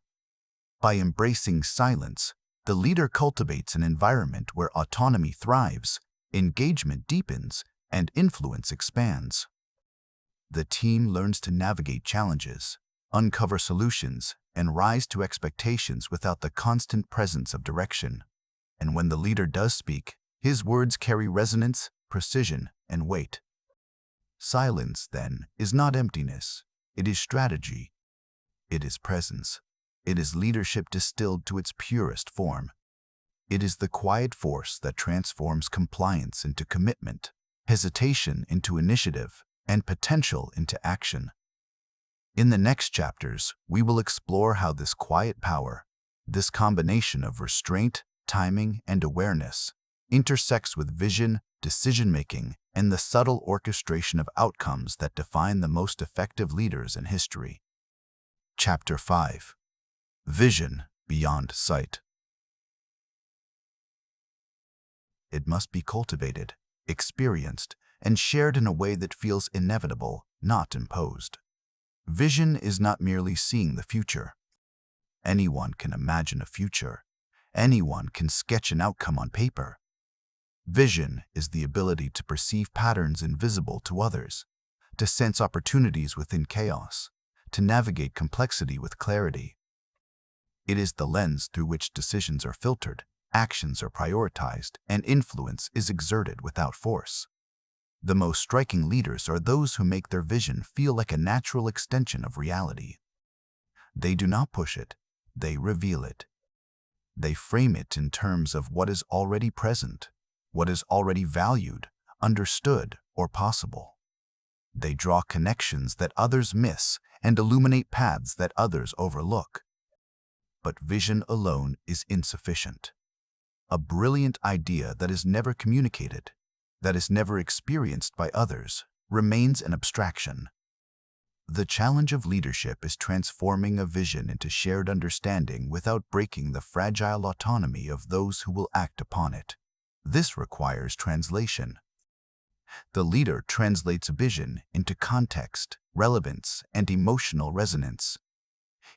By embracing silence, the leader cultivates an environment where autonomy thrives, engagement deepens, and influence expands. The team learns to navigate challenges, uncover solutions, and rise to expectations without the constant presence of direction. And when the leader does speak, his words carry resonance, precision, and weight. Silence, then, is not emptiness. It is strategy. It is presence. It is leadership distilled to its purest form. It is the quiet force that transforms compliance into commitment, hesitation into initiative, and potential into action. In the next chapters, we will explore how this quiet power, This combination of restraint, timing, and awareness intersects with vision, decision-making, and the subtle orchestration of outcomes that define the most effective leaders in history. Chapter 5. Vision Beyond Sight. It must be cultivated, experienced, and shared in a way that feels inevitable, not imposed. Vision is not merely seeing the future. Anyone can imagine a future. Anyone can sketch an outcome on paper. Vision is the ability to perceive patterns invisible to others, to sense opportunities within chaos, to navigate complexity with clarity. It is the lens through which decisions are filtered, actions are prioritized, and influence is exerted without force. The most striking leaders are those who make their vision feel like a natural extension of reality. They do not push it, they reveal it. They frame it in terms of what is already present, what is already valued, understood, or possible. They draw connections that others miss and illuminate paths that others overlook. But vision alone is insufficient. A brilliant idea that is never communicated, that is never experienced by others, remains an abstraction. The challenge of leadership is transforming a vision into shared understanding without breaking the fragile autonomy of those who will act upon it. This requires translation. The leader translates vision into context, relevance, and emotional resonance.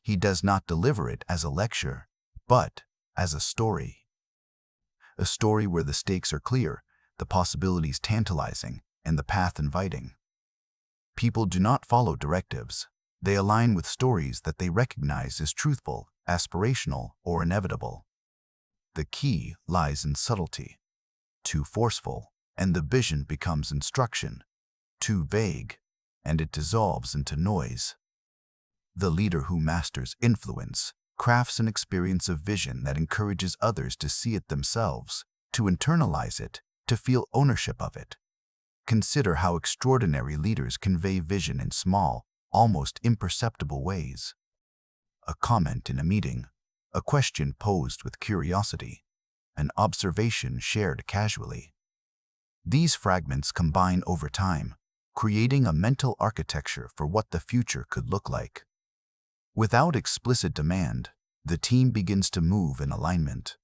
He does not deliver it as a lecture, but as a story. A story where the stakes are clear, the possibilities tantalizing, and the path inviting. People do not follow directives. They align with stories that they recognize as truthful, aspirational, or inevitable. The key lies in subtlety. Too forceful, and the vision becomes instruction. Too vague, and it dissolves into noise. The leader who masters influence crafts an experience of vision that encourages others to see it themselves, to internalize it, to feel ownership of it. Consider how extraordinary leaders convey vision in small, almost imperceptible ways. A comment in a meeting, a question posed with curiosity, an observation shared casually. These fragments combine over time, creating a mental architecture for what the future could look like. Without explicit demand, the team begins to move in alignment.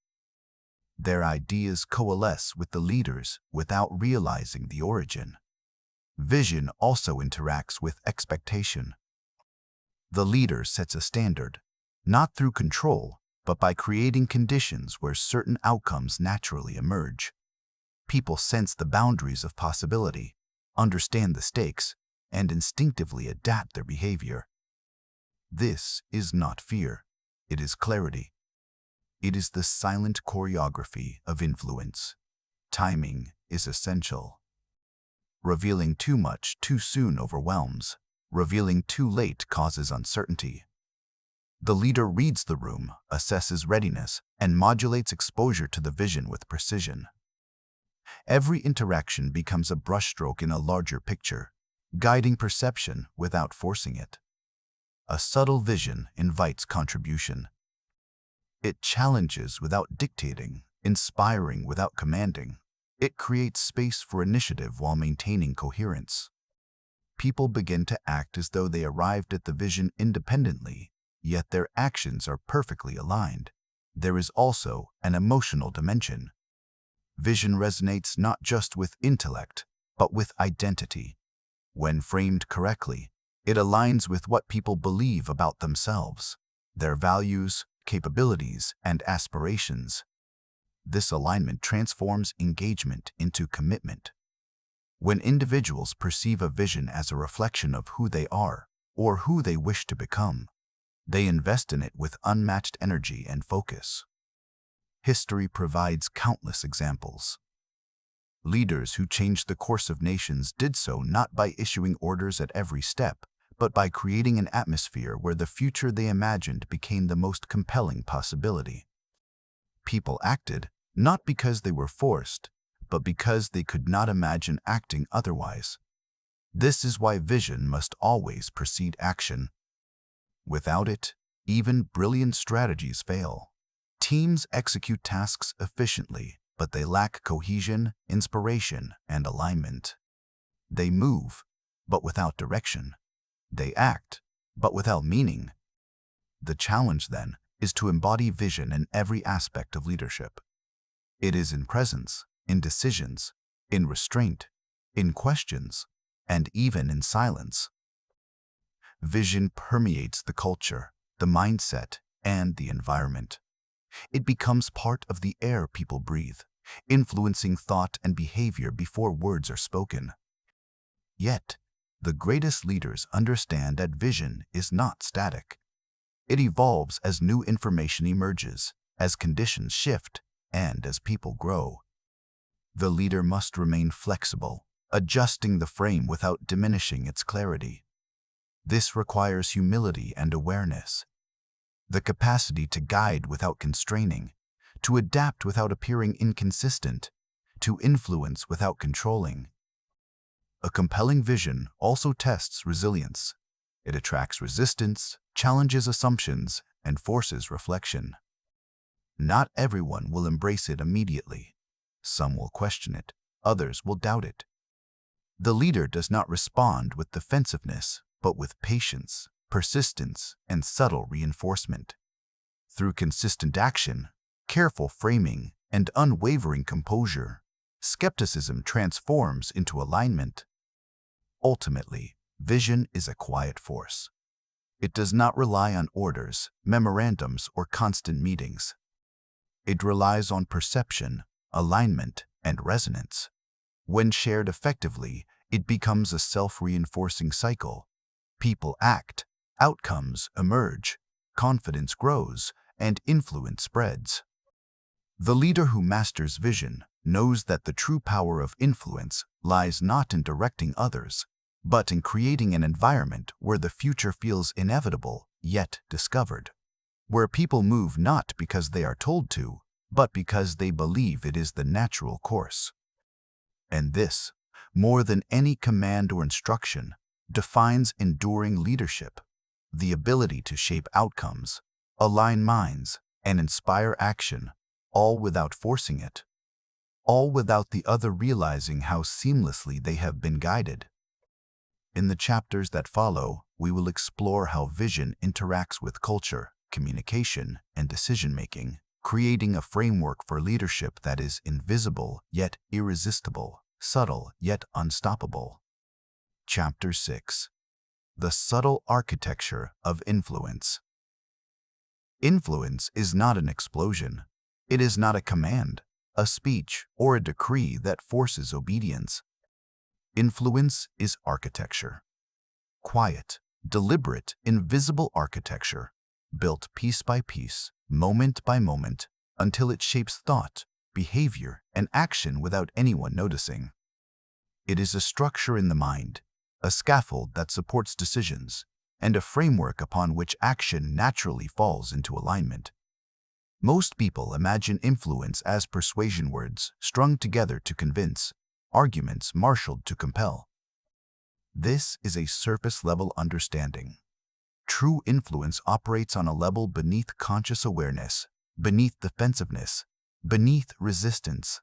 Their ideas coalesce with the leaders without realizing the origin. Vision also interacts with expectation. The leader sets a standard, not through control, but by creating conditions where certain outcomes naturally emerge. People sense the boundaries of possibility, understand the stakes, and instinctively adapt their behavior. This is not fear, it is clarity. It is the silent choreography of influence. Timing is essential. Revealing too much too soon overwhelms. Revealing too late causes uncertainty. The leader reads the room, assesses readiness, and modulates exposure to the vision with precision. Every interaction becomes a brushstroke in a larger picture, guiding perception without forcing it. A subtle vision invites contribution. It challenges without dictating, inspiring without commanding. It creates space for initiative while maintaining coherence. People begin to act as though they arrived at the vision independently, yet their actions are perfectly aligned. There is also an emotional dimension. Vision resonates not just with intellect, but with identity. When framed correctly, it aligns with what people believe about themselves, their values, capabilities, and aspirations. This alignment transforms engagement into commitment. When individuals perceive a vision as a reflection of who they are or who they wish to become, they invest in it with unmatched energy and focus. History provides countless examples. Leaders who changed the course of nations did so not by issuing orders at every step, but by creating an atmosphere where the future they imagined became the most compelling possibility. People acted not because they were forced, but because they could not imagine acting otherwise. This is why vision must always precede action. Without it, even brilliant strategies fail. Teams execute tasks efficiently, but they lack cohesion, inspiration, and alignment. They move, but without direction. They act, but without meaning. The challenge, then, is to embody vision in every aspect of leadership. It is in presence, in decisions, in restraint, in questions, and even in silence. Vision permeates the culture, the mindset, and the environment. It becomes part of the air people breathe, influencing thought and behavior before words are spoken. Yet, the greatest leaders understand that vision is not static. It evolves as new information emerges, as conditions shift, and as people grow. The leader must remain flexible, adjusting the frame without diminishing its clarity. This requires humility and awareness, the capacity to guide without constraining, to adapt without appearing inconsistent, to influence without controlling. A compelling vision also tests resilience. It attracts resistance, challenges assumptions, and forces reflection. Not everyone will embrace it immediately. Some will question it, others will doubt it. The leader does not respond with defensiveness, but with patience, persistence, and subtle reinforcement. Through consistent action, careful framing, and unwavering composure, skepticism transforms into alignment. Ultimately, vision is a quiet force. It does not rely on orders, memorandums, or constant meetings. It relies on perception, alignment, and resonance. When shared effectively, it becomes a self-reinforcing cycle. People act, outcomes emerge, confidence grows, and influence spreads. The leader who masters vision knows that the true power of influence lies not in directing others, but in creating an environment where the future feels inevitable yet discovered, where people move not because they are told to, but because they believe it is the natural course. And this, more than any command or instruction, defines enduring leadership, the ability to shape outcomes, align minds, and inspire action, all without forcing it, all without the other realizing how seamlessly they have been guided. In the chapters that follow, we will explore how vision interacts with culture, communication, and decision-making, creating a framework for leadership that is invisible yet irresistible, subtle yet unstoppable. Chapter 6. The Subtle Architecture of Influence. Influence is not an explosion. It is not a command, a speech, or a decree that forces obedience. Influence is architecture. Quiet, deliberate, invisible architecture, built piece by piece, moment by moment, until it shapes thought, behavior, and action without anyone noticing. It is a structure in the mind, a scaffold that supports decisions, and a framework upon which action naturally falls into alignment. Most people imagine influence as persuasion words strung together to convince, arguments marshaled to compel. This is a surface-level understanding. True influence operates on a level beneath conscious awareness, beneath defensiveness, beneath resistance.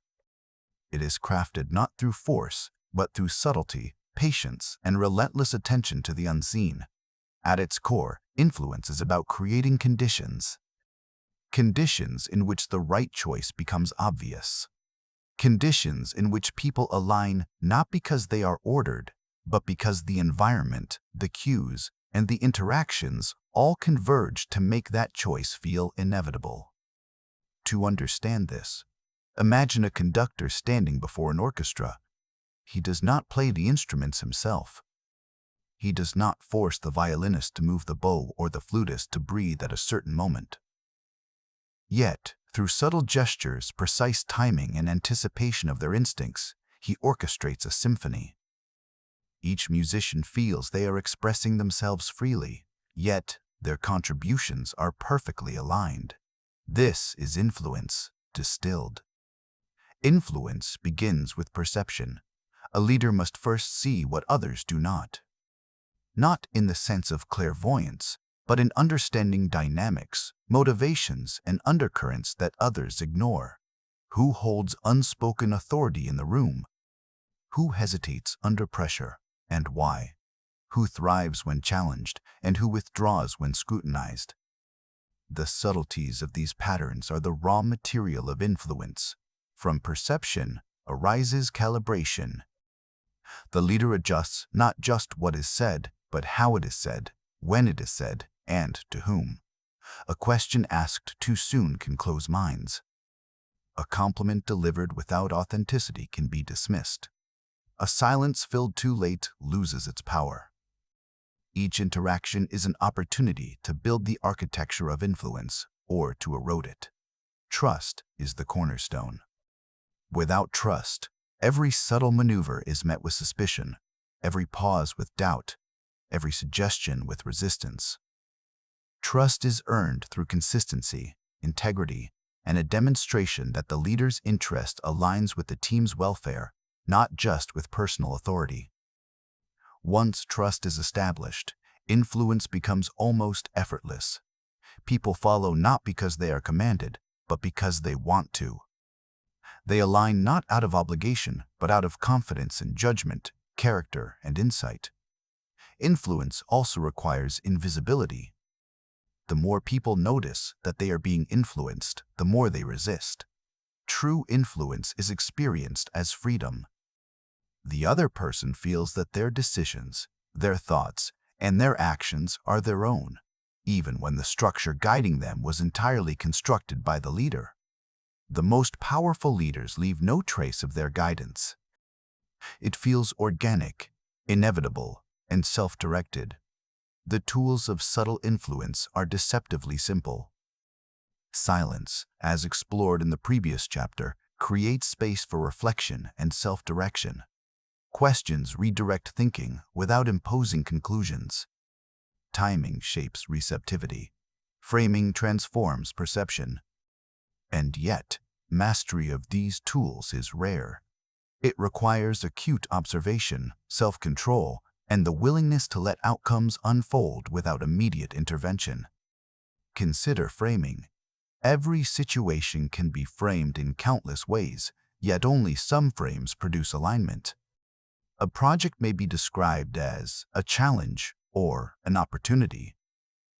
It is crafted not through force, but through subtlety, patience, and relentless attention to the unseen. At its core, influence is about creating conditions. Conditions in which the right choice becomes obvious. Conditions in which people align not because they are ordered, but because the environment, the cues, and the interactions all converge to make that choice feel inevitable. To understand this, imagine a conductor standing before an orchestra. He does not play the instruments himself. He does not force the violinist to move the bow or the flutist to breathe at a certain moment. Yet, through subtle gestures, precise timing, and anticipation of their instincts, he orchestrates a symphony. Each musician feels they are expressing themselves freely, yet their contributions are perfectly aligned. This is influence distilled. Influence begins with perception. A leader must first see what others do not. Not in the sense of clairvoyance, but in understanding dynamics, motivations, and undercurrents that others ignore. Who holds unspoken authority in the room? Who hesitates under pressure, and why? Who thrives when challenged, and who withdraws when scrutinized? The subtleties of these patterns are the raw material of influence. From perception arises calibration. The leader adjusts not just what is said, but how it is said, when it is said, and to whom. A question asked too soon can close minds. A compliment delivered without authenticity can be dismissed. A silence filled too late loses its power. Each interaction is an opportunity to build the architecture of influence or to erode it. Trust is the cornerstone. Without trust, every subtle maneuver is met with suspicion, every pause with doubt, every suggestion with resistance. Trust is earned through consistency, integrity, and a demonstration that the leader's interest aligns with the team's welfare, not just with personal authority. Once trust is established, influence becomes almost effortless. People follow not because they are commanded, but because they want to. They align not out of obligation, but out of confidence in judgment, character, and insight. Influence also requires invisibility. The more people notice that they are being influenced, the more they resist. True influence is experienced as freedom. The other person feels that their decisions, their thoughts, and their actions are their own, even when the structure guiding them was entirely constructed by the leader. The most powerful leaders leave no trace of their guidance. It feels organic, inevitable, and self-directed. The tools of subtle influence are deceptively simple. Silence, as explored in the previous chapter, creates space for reflection and self-direction. Questions redirect thinking without imposing conclusions. Timing shapes receptivity. Framing transforms perception. And yet, mastery of these tools is rare. It requires acute observation, self-control, and the willingness to let outcomes unfold without immediate intervention. Consider framing. Every situation can be framed in countless ways, yet only some frames produce alignment. A project may be described as a challenge or an opportunity.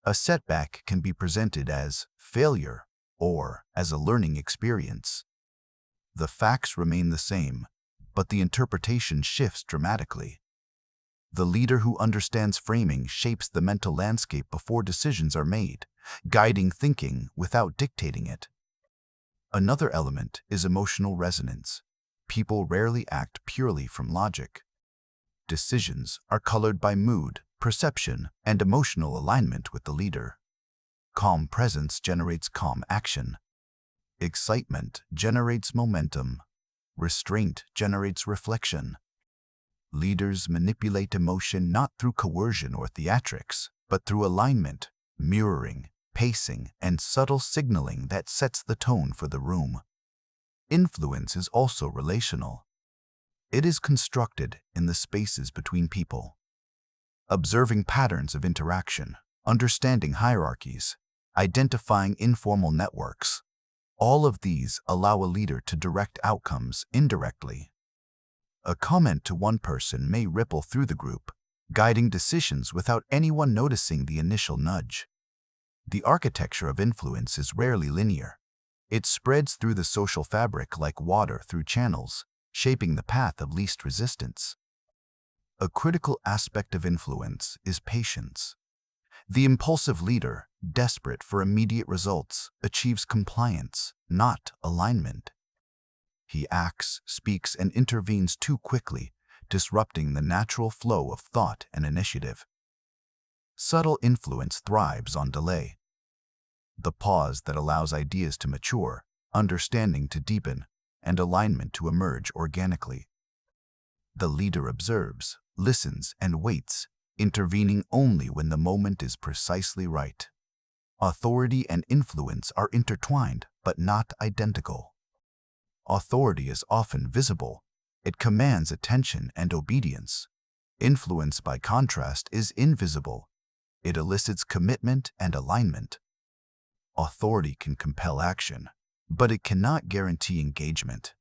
A setback can be presented as failure or as a learning experience. The facts remain the same, but the interpretation shifts dramatically. The leader who understands framing shapes the mental landscape before decisions are made, guiding thinking without dictating it. Another element is emotional resonance. People rarely act purely from logic. Decisions are colored by mood, perception, and emotional alignment with the leader. Calm presence generates calm action. Excitement generates momentum. Restraint generates reflection. Leaders manipulate emotion not through coercion or theatrics, but through alignment, mirroring, pacing, and subtle signaling that sets the tone for the room. Influence is also relational. It is constructed in the spaces between people. Observing patterns of interaction, understanding hierarchies, identifying informal networks, all of these allow a leader to direct outcomes indirectly. A comment to one person may ripple through the group, guiding decisions without anyone noticing the initial nudge. The architecture of influence is rarely linear. It spreads through the social fabric like water through channels, shaping the path of least resistance. A critical aspect of influence is patience. The impulsive leader, desperate for immediate results, achieves compliance, not alignment. He acts, speaks, and intervenes too quickly, disrupting the natural flow of thought and initiative. Subtle influence thrives on delay. The pause that allows ideas to mature, understanding to deepen, and alignment to emerge organically. The leader observes, listens, and waits, intervening only when the moment is precisely right. Authority and influence are intertwined, but not identical. Authority is often visible. It commands attention and obedience. Influence, by contrast, is invisible. It elicits commitment and alignment. Authority can compel action, but it cannot guarantee engagement.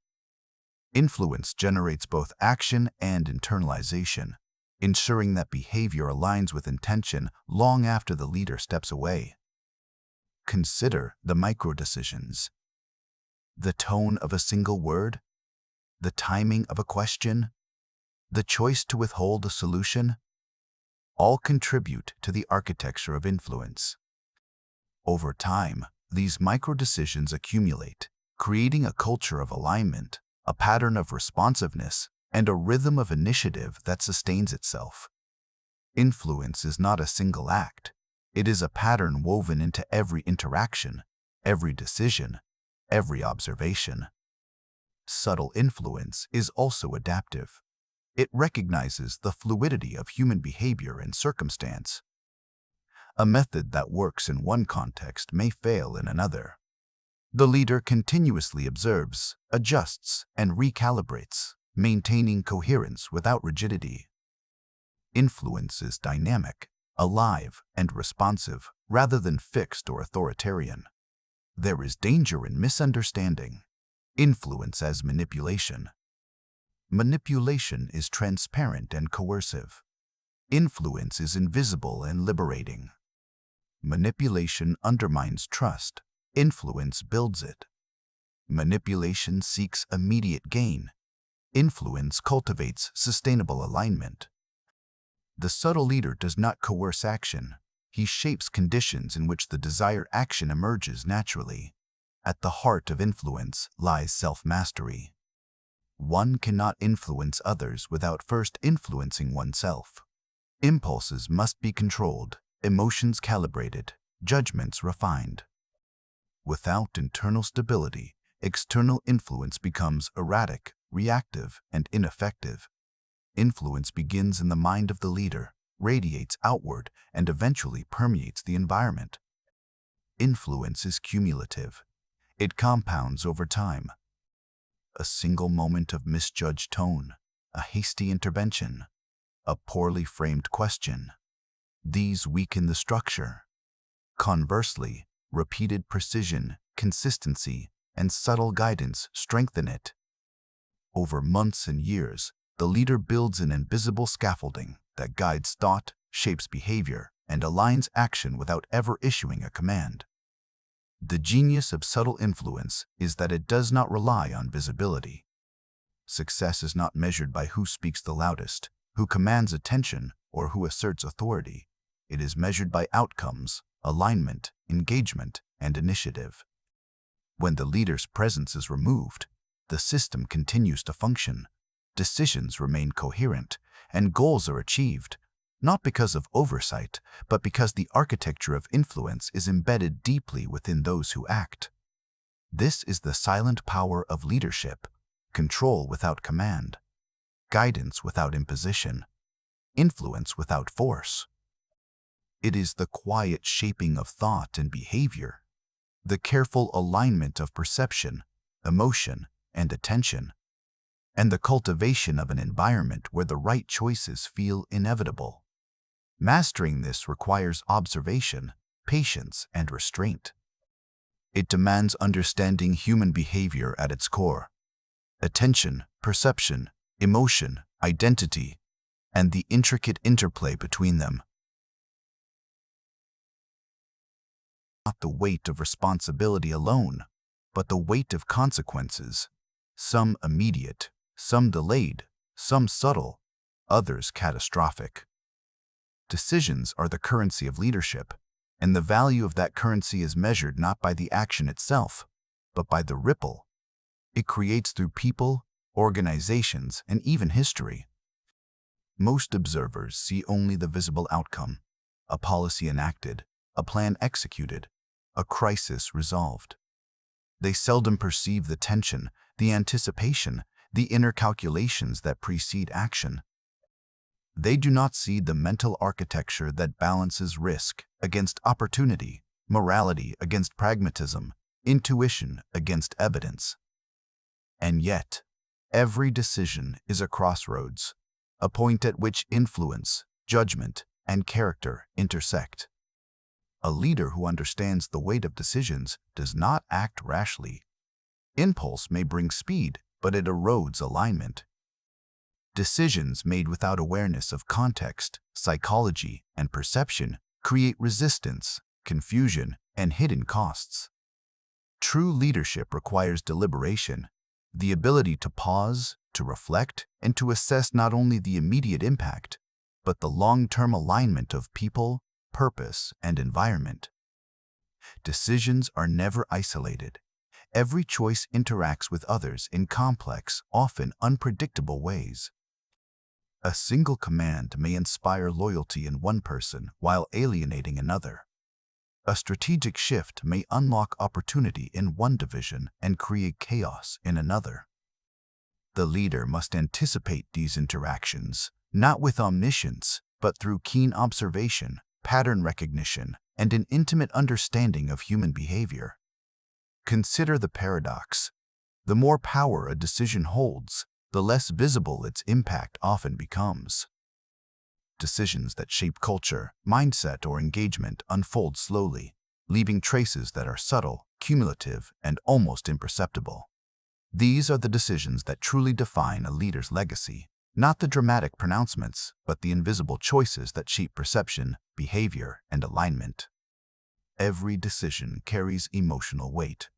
Influence generates both action and internalization, ensuring that behavior aligns with intention long after the leader steps away. Consider the micro-decisions. The tone of a single word, the timing of a question, the choice to withhold a solution, all contribute to the architecture of influence. Over time, these micro-decisions accumulate, creating a culture of alignment, a pattern of responsiveness, and a rhythm of initiative that sustains itself. Influence is not a single act. It is a pattern woven into every interaction, every decision, every observation. Subtle influence is also adaptive. It recognizes the fluidity of human behavior and circumstance. A method that works in one context may fail in another. The leader continuously observes, adjusts, and recalibrates, maintaining coherence without rigidity. Influence is dynamic, alive, and responsive, rather than fixed or authoritarian. There is danger in misunderstanding influence as manipulation. Manipulation is transparent and coercive. Influence is invisible and liberating. Manipulation undermines trust. Influence builds it. Manipulation seeks immediate gain. Influence cultivates sustainable alignment. The subtle leader does not coerce action. He shapes conditions in which the desired action emerges naturally. At the heart of influence lies self-mastery. One cannot influence others without first influencing oneself. Impulses must be controlled, emotions calibrated, judgments refined. Without internal stability, external influence becomes erratic, reactive, and ineffective. Influence begins in the mind of the leader, radiates outward, and eventually permeates the environment. Influence is cumulative. It compounds over time. A single moment of misjudged tone, a hasty intervention, a poorly framed question. These weaken the structure. Conversely, repeated precision, consistency, and subtle guidance strengthen it. Over months and years, the leader builds an invisible scaffolding that guides thought, shapes behavior, and aligns action without ever issuing a command. The genius of subtle influence is that it does not rely on visibility. Success is not measured by who speaks the loudest, who commands attention, or who asserts authority. It is measured by outcomes, alignment, engagement, and initiative. When the leader's presence is removed, the system continues to function. Decisions remain coherent, and goals are achieved, not because of oversight, but because the architecture of influence is embedded deeply within those who act. This is the silent power of leadership: control without command, guidance without imposition, influence without force. It is the quiet shaping of thought and behavior, the careful alignment of perception, emotion, and attention, and the cultivation of an environment where the right choices feel inevitable. Mastering this requires observation, patience, and restraint. It demands understanding human behavior at its core: attention, perception, emotion, identity, and the intricate interplay between them. Not the weight of responsibility alone, but the weight of consequences, some immediate, some delayed, some subtle, others catastrophic. Decisions are the currency of leadership, and the value of that currency is measured not by the action itself, but by the ripple it creates through people, organizations, and even history. Most observers see only the visible outcome: a policy enacted, a plan executed, a crisis resolved. They seldom perceive the tension, the anticipation, the inner calculations that precede action. They do not see the mental architecture that balances risk against opportunity, morality against pragmatism, intuition against evidence. And yet, every decision is a crossroads, a point at which influence, judgment, and character intersect. A leader who understands the weight of decisions does not act rashly. Impulse may bring speed, but it erodes alignment. Decisions made without awareness of context, psychology, and perception create resistance, confusion, and hidden costs. True leadership requires deliberation, the ability to pause, to reflect, and to assess not only the immediate impact, but the long-term alignment of people, purpose, and environment. Decisions are never isolated. Every choice interacts with others in complex, often unpredictable ways. A single command may inspire loyalty in one person while alienating another. A strategic shift may unlock opportunity in one division and create chaos in another. The leader must anticipate these interactions, not with omniscience, but through keen observation, pattern recognition, and an intimate understanding of human behavior. Consider the paradox. The more power a decision holds, the less visible its impact often becomes. Decisions that shape culture, mindset, or engagement unfold slowly, leaving traces that are subtle, cumulative, and almost imperceptible. These are the decisions that truly define a leader's legacy, not the dramatic pronouncements, but the invisible choices that shape perception, behavior, and alignment. Every decision carries emotional weight.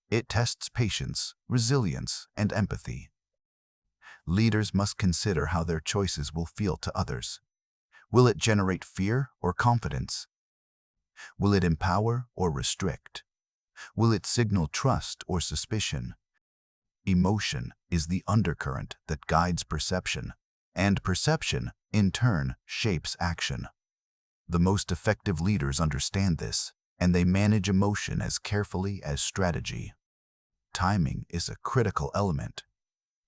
It tests patience, resilience, and empathy. Leaders must consider how their choices will feel to others. Will it generate fear or confidence? Will it empower or restrict? Will it signal trust or suspicion? Emotion is the undercurrent that guides perception, and perception, in turn, shapes action. The most effective leaders understand this, and they manage emotion as carefully as strategy. Timing is a critical element.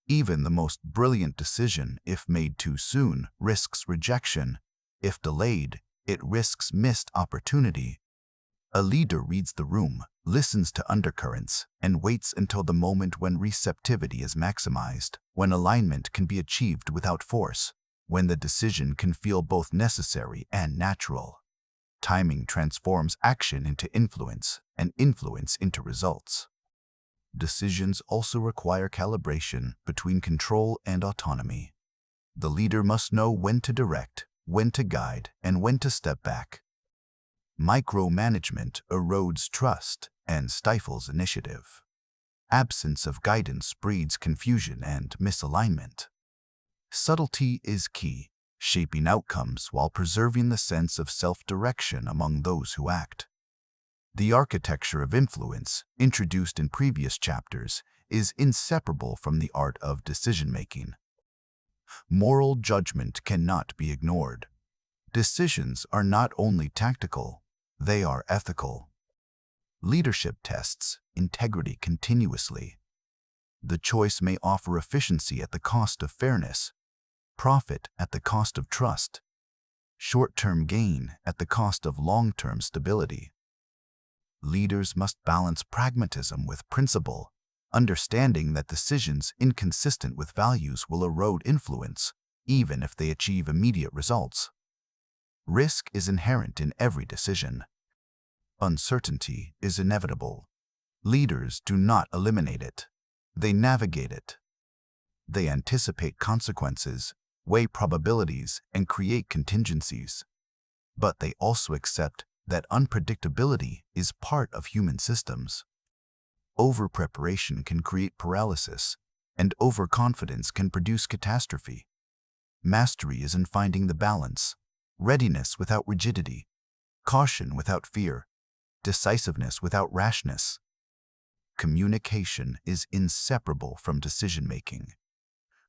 Even the most brilliant decision, if made too soon, risks rejection. If delayed, it risks missed opportunity. A leader reads the room, listens to undercurrents, and waits until the moment when receptivity is maximized, when alignment can be achieved without force, when the decision can feel both necessary and natural. Timing transforms action into influence, and influence into results. Decisions also require calibration between control and autonomy. The leader must know when to direct, when to guide, and when to step back. Micromanagement erodes trust and stifles initiative. Absence of guidance breeds confusion and misalignment. Subtlety is key, shaping outcomes while preserving the sense of self-direction among those who act. The architecture of influence, introduced in previous chapters, is inseparable from the art of decision-making. Moral judgment cannot be ignored. Decisions are not only tactical, they are ethical. Leadership tests integrity continuously. The choice may offer efficiency at the cost of fairness, profit at the cost of trust, short-term gain at the cost of long-term stability. Leaders must balance pragmatism with principle, understanding that decisions inconsistent with values will erode influence, even if they achieve immediate results. Risk is inherent in every decision. Uncertainty is inevitable. Leaders do not eliminate it. They navigate it. They anticipate consequences, weigh probabilities, and create contingencies. But they also accept that unpredictability is part of human systems. Over-preparation can create paralysis, and overconfidence can produce catastrophe. Mastery is in finding the balance, readiness without rigidity, caution without fear, decisiveness without rashness. Communication is inseparable from decision-making.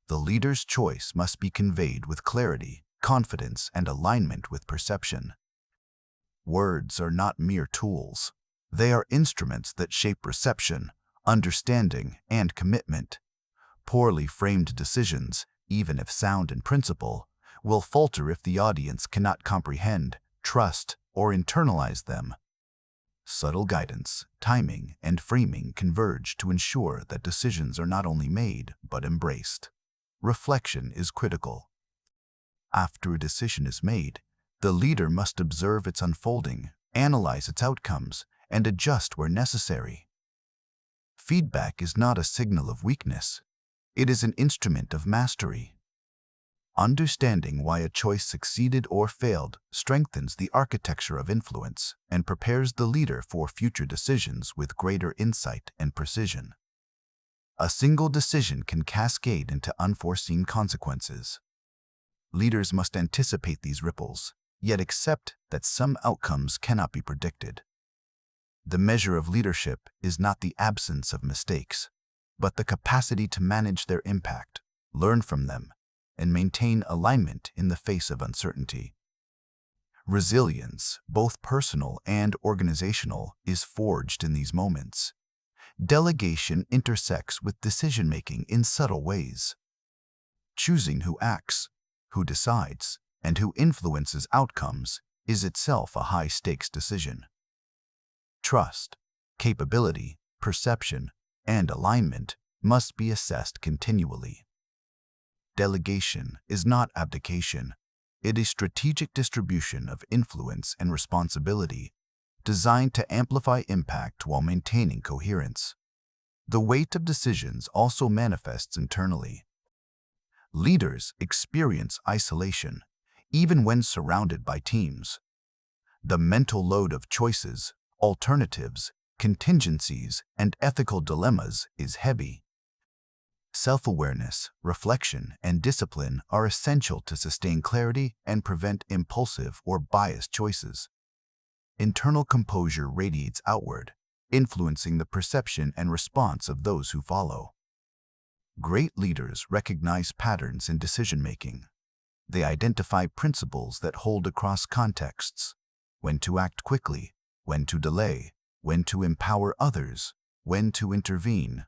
The leader's choice must be conveyed with clarity, confidence, and alignment with perception. Words are not mere tools. They are instruments that shape reception, understanding, and commitment. Poorly framed decisions, even if sound in principle, will falter if the audience cannot comprehend, trust, or internalize them. Subtle guidance, timing, and framing converge to ensure that decisions are not only made, but embraced. Reflection is critical. After a decision is made, The leader must observe its unfolding, analyze its outcomes, and adjust where necessary. Feedback is not a signal of weakness. It is an instrument of mastery. Understanding why a choice succeeded or failed strengthens the architecture of influence and prepares the leader for future decisions with greater insight and precision. A single decision can cascade into unforeseen consequences. Leaders must anticipate these ripples, yet accept that some outcomes cannot be predicted. The measure of leadership is not the absence of mistakes, but the capacity to manage their impact, learn from them, and maintain alignment in the face of uncertainty. Resilience, both personal and organizational, is forged in these moments. Delegation intersects with decision-making in subtle ways. Choosing who acts, who decides, and who influences outcomes is itself a high-stakes decision. Trust, capability, perception, and alignment must be assessed continually. Delegation is not abdication. It is strategic distribution of influence and responsibility, designed to amplify impact while maintaining coherence. The weight of decisions also manifests internally. Leaders experience isolation, even when surrounded by teams. The mental load of choices, alternatives, contingencies, and ethical dilemmas is heavy. Self-awareness, reflection, and discipline are essential to sustain clarity and prevent impulsive or biased choices. Internal composure radiates outward, influencing the perception and response of those who follow. Great leaders recognize patterns in decision-making. They identify principles that hold across contexts: when to act quickly, when to delay, when to empower others, when to intervene.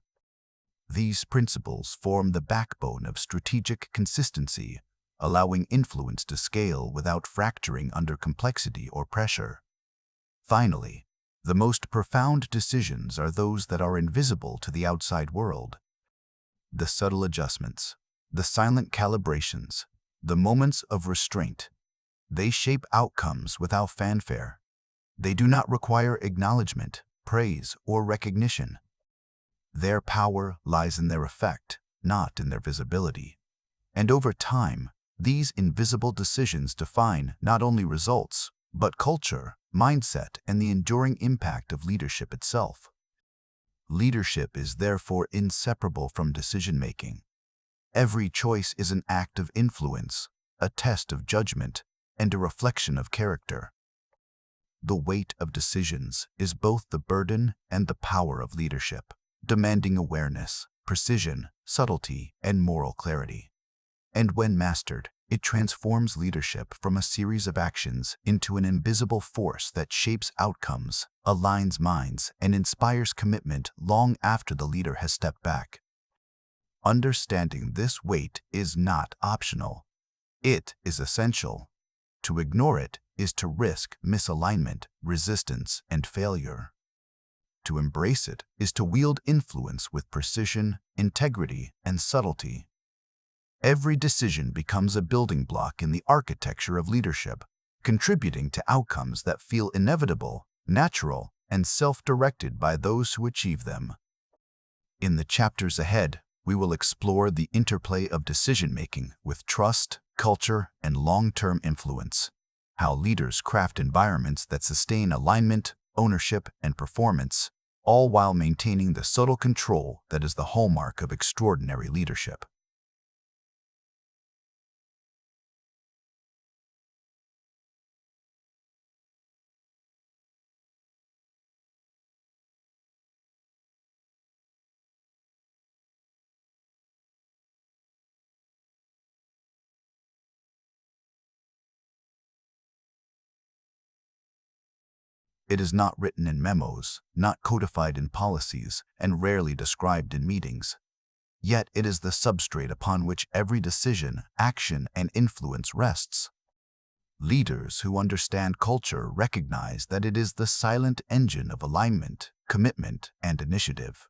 These principles form the backbone of strategic consistency, allowing influence to scale without fracturing under complexity or pressure. Finally, the most profound decisions are those that are invisible to the outside world. The subtle adjustments, the silent calibrations, the moments of restraint, they shape outcomes without fanfare. They do not require acknowledgement, praise, or recognition. Their power lies in their effect, not in their visibility. And over time, these invisible decisions define not only results, but culture, mindset, and the enduring impact of leadership itself. Leadership is therefore inseparable from decision-making. Every choice is an act of influence, a test of judgment, and a reflection of character. The weight of decisions is both the burden and the power of leadership, demanding awareness, precision, subtlety, and moral clarity. And when mastered, it transforms leadership from a series of actions into an invisible force that shapes outcomes, aligns minds, and inspires commitment long after the leader has stepped back. Understanding this weight is not optional. It is essential. To ignore it is to risk misalignment, resistance, and failure. To embrace it is to wield influence with precision, integrity, and subtlety. Every decision becomes a building block in the architecture of leadership, contributing to outcomes that feel inevitable, natural, and self-directed by those who achieve them. In the chapters ahead, we will explore the interplay of decision-making with trust, culture, and long-term influence, how leaders craft environments that sustain alignment, ownership, and performance, all while maintaining the subtle control that is the hallmark of extraordinary leadership. It is not written in memos, not codified in policies, and rarely described in meetings. Yet it is the substrate upon which every decision, action, and influence rests. Leaders who understand culture recognize that it is the silent engine of alignment, commitment, and initiative,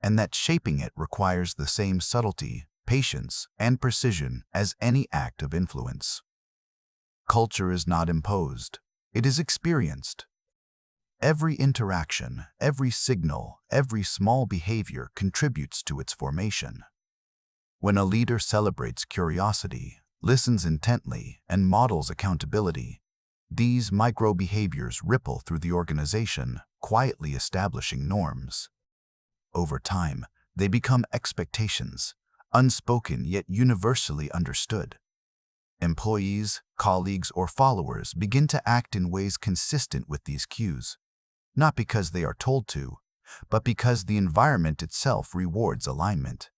and that shaping it requires the same subtlety, patience, and precision as any act of influence. Culture is not imposed. It is experienced. Every interaction, every signal, every small behavior contributes to its formation. When a leader celebrates curiosity, listens intently, and models accountability, these micro-behaviors ripple through the organization, quietly establishing norms. Over time, they become expectations, unspoken yet universally understood. Employees, colleagues, or followers begin to act in ways consistent with these cues, not because they are told to, but because the environment itself rewards alignment.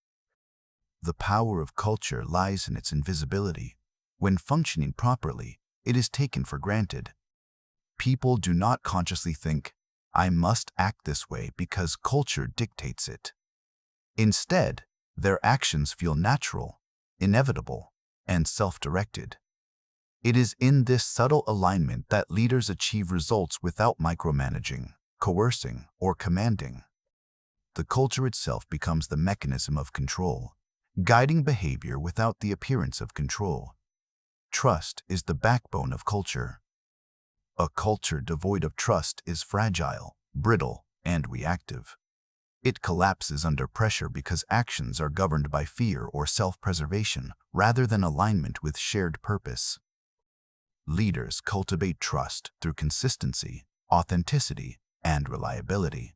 The power of culture lies in its invisibility. When functioning properly, it is taken for granted. People do not consciously think, "I must act this way because culture dictates it." Instead, their actions feel natural, inevitable, and self-directed. It is in this subtle alignment that leaders achieve results without micromanaging, coercing, or commanding. The culture itself becomes the mechanism of control, guiding behavior without the appearance of control. Trust is the backbone of culture. A culture devoid of trust is fragile, brittle, and reactive. It collapses under pressure because actions are governed by fear or self-preservation rather than alignment with shared purpose. Leaders cultivate trust through consistency, authenticity, and reliability.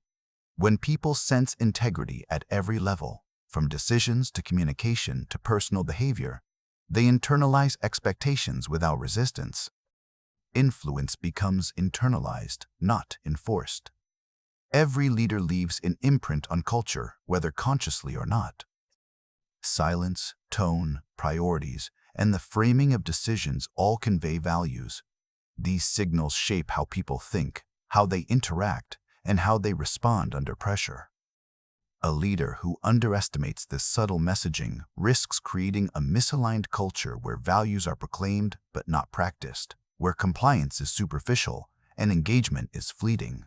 When people sense integrity at every level, from decisions to communication to personal behavior, they internalize expectations without resistance. Influence becomes internalized, not enforced. Every leader leaves an imprint on culture, whether consciously or not. Silence, tone, priorities, and the framing of decisions all convey values. These signals shape how people think, how they interact, and how they respond under pressure. A leader who underestimates this subtle messaging risks creating a misaligned culture where values are proclaimed but not practiced, where compliance is superficial and engagement is fleeting.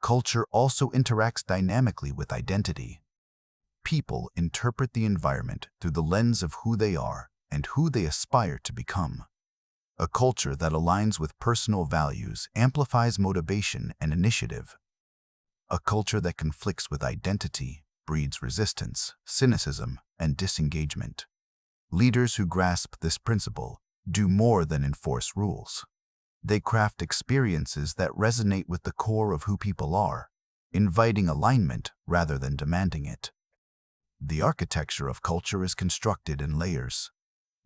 Culture also interacts dynamically with identity. People interpret the environment through the lens of who they are and who they aspire to become. A culture that aligns with personal values amplifies motivation and initiative. A culture that conflicts with identity breeds resistance, cynicism, and disengagement. Leaders who grasp this principle do more than enforce rules. They craft experiences that resonate with the core of who people are, inviting alignment rather than demanding it. The architecture of culture is constructed in layers.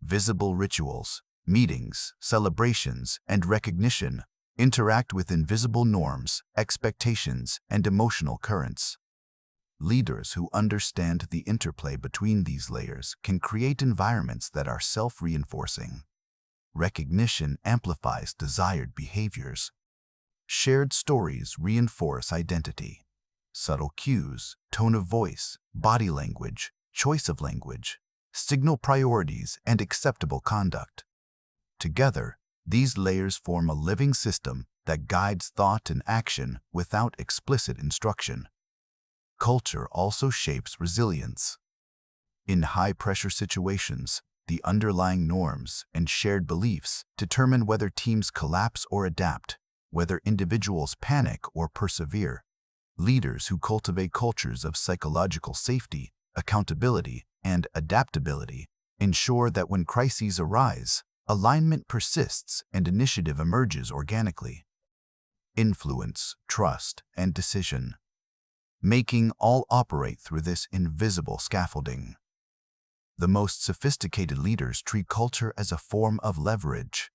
Visible rituals, meetings, celebrations, and recognition interact with invisible norms, expectations, and emotional currents. Leaders who understand the interplay between these layers can create environments that are self-reinforcing. Recognition amplifies desired behaviors. Shared stories reinforce identity. Subtle cues, tone of voice, body language, choice of language, signal priorities and acceptable conduct. Together, these layers form a living system that guides thought and action without explicit instruction. Culture also shapes resilience. In high-pressure situations, the underlying norms and shared beliefs determine whether teams collapse or adapt, whether individuals panic or persevere. Leaders who cultivate cultures of psychological safety, accountability, and adaptability ensure that when crises arise, alignment persists and initiative emerges organically. Influence, trust, and decision making all operate through this invisible scaffolding. The most sophisticated leaders treat culture as a form of leverage.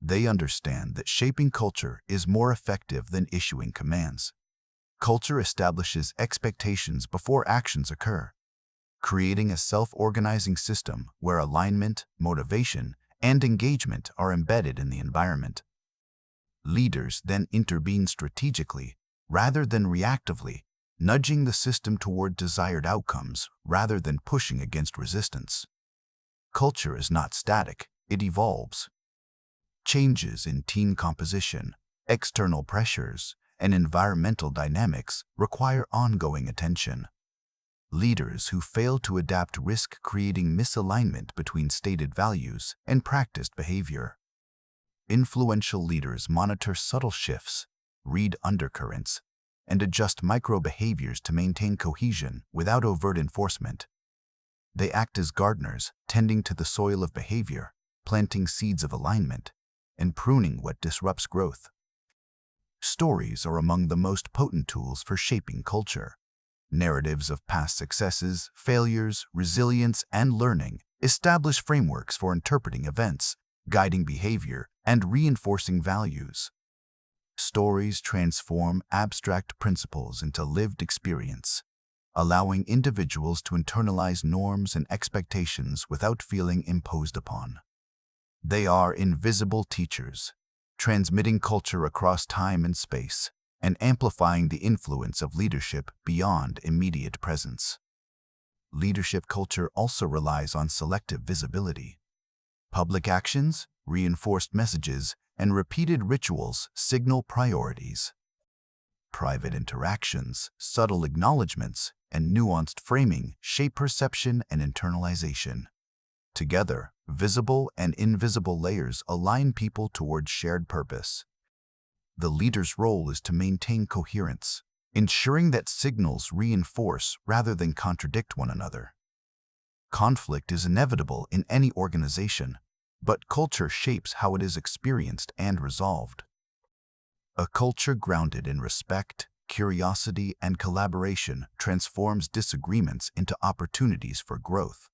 They understand that shaping culture is more effective than issuing commands. Culture establishes expectations before actions occur, creating a self-organizing system where alignment, motivation, and engagement are embedded in the environment. Leaders then intervene strategically rather than reactively, nudging the system toward desired outcomes rather than pushing against resistance. Culture is not static, it evolves. Changes in team composition, external pressures, and environmental dynamics require ongoing attention. Leaders who fail to adapt risk creating misalignment between stated values and practiced behavior. Influential leaders monitor subtle shifts, read undercurrents, and adjust micro-behaviors to maintain cohesion without overt enforcement. They act as gardeners, tending to the soil of behavior, planting seeds of alignment, and pruning what disrupts growth. Stories are among the most potent tools for shaping culture. Narratives of past successes, failures, resilience, and learning establish frameworks for interpreting events, guiding behavior, and reinforcing values. Stories transform abstract principles into lived experience, allowing individuals to internalize norms and expectations without feeling imposed upon. They are invisible teachers, transmitting culture across time and space, and amplifying the influence of leadership beyond immediate presence. Leadership culture also relies on selective visibility. Public actions, reinforced messages, and repeated rituals signal priorities. Private interactions, subtle acknowledgments, and nuanced framing shape perception and internalization. Together, visible and invisible layers align people towards shared purpose. The leader's role is to maintain coherence, ensuring that signals reinforce rather than contradict one another. Conflict is inevitable in any organization, but culture shapes how it is experienced and resolved. A culture grounded in respect, curiosity, and collaboration transforms disagreements into opportunities for growth.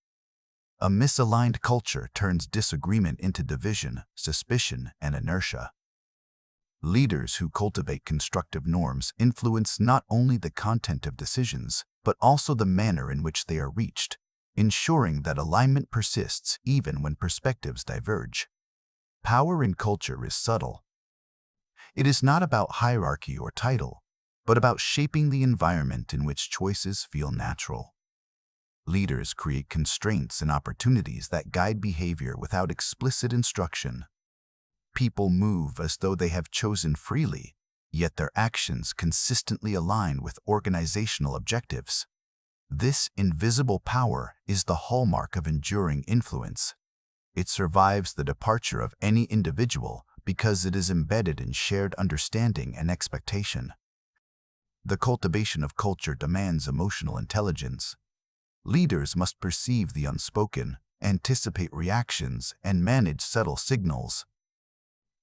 A misaligned culture turns disagreement into division, suspicion, and inertia. Leaders who cultivate constructive norms influence not only the content of decisions, but also the manner in which they are reached, ensuring that alignment persists even when perspectives diverge. Power in culture is subtle. It is not about hierarchy or title, but about shaping the environment in which choices feel natural. Leaders create constraints and opportunities that guide behavior without explicit instruction. People move as though they have chosen freely, yet their actions consistently align with organizational objectives. This invisible power is the hallmark of enduring influence. It survives the departure of any individual because it is embedded in shared understanding and expectation. The cultivation of culture demands emotional intelligence. Leaders must perceive the unspoken, anticipate reactions, and manage subtle signals.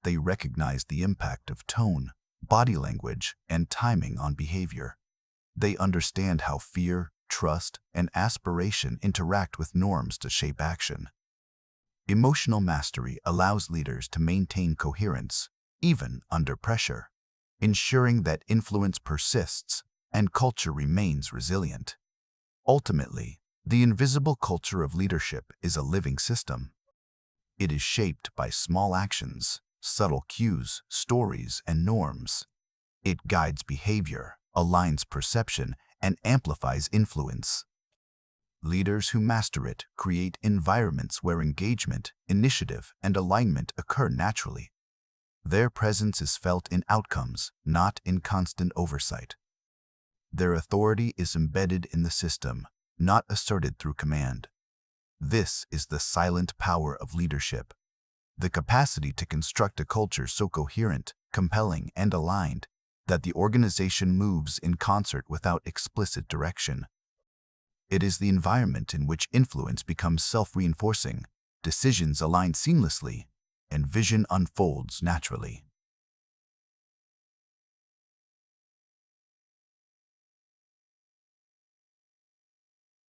They recognize the impact of tone, body language, and timing on behavior. They understand how fear, trust, and aspiration interact with norms to shape action. Emotional mastery allows leaders to maintain coherence, even under pressure, ensuring that influence persists and culture remains resilient. Ultimately, the invisible culture of leadership is a living system. It is shaped by small actions, subtle cues, stories, and norms. It guides behavior, aligns perception, and amplifies influence. Leaders who master it create environments where engagement, initiative, and alignment occur naturally. Their presence is felt in outcomes, not in constant oversight. Their authority is embedded in the system, not asserted through command. This is the silent power of leadership, the capacity to construct a culture so coherent, compelling, and aligned that the organization moves in concert without explicit direction. It is the environment in which influence becomes self-reinforcing, decisions align seamlessly, and vision unfolds naturally.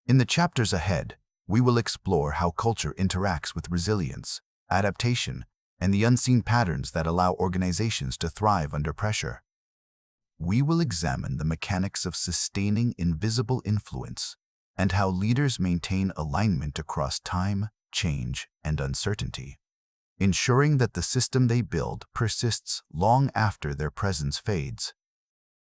In the chapters ahead, we will explore how culture interacts with resilience, adaptation, and the unseen patterns that allow organizations to thrive under pressure. We will examine the mechanics of sustaining invisible influence and how leaders maintain alignment across time, change, and uncertainty, ensuring that the system they build persists long after their presence fades.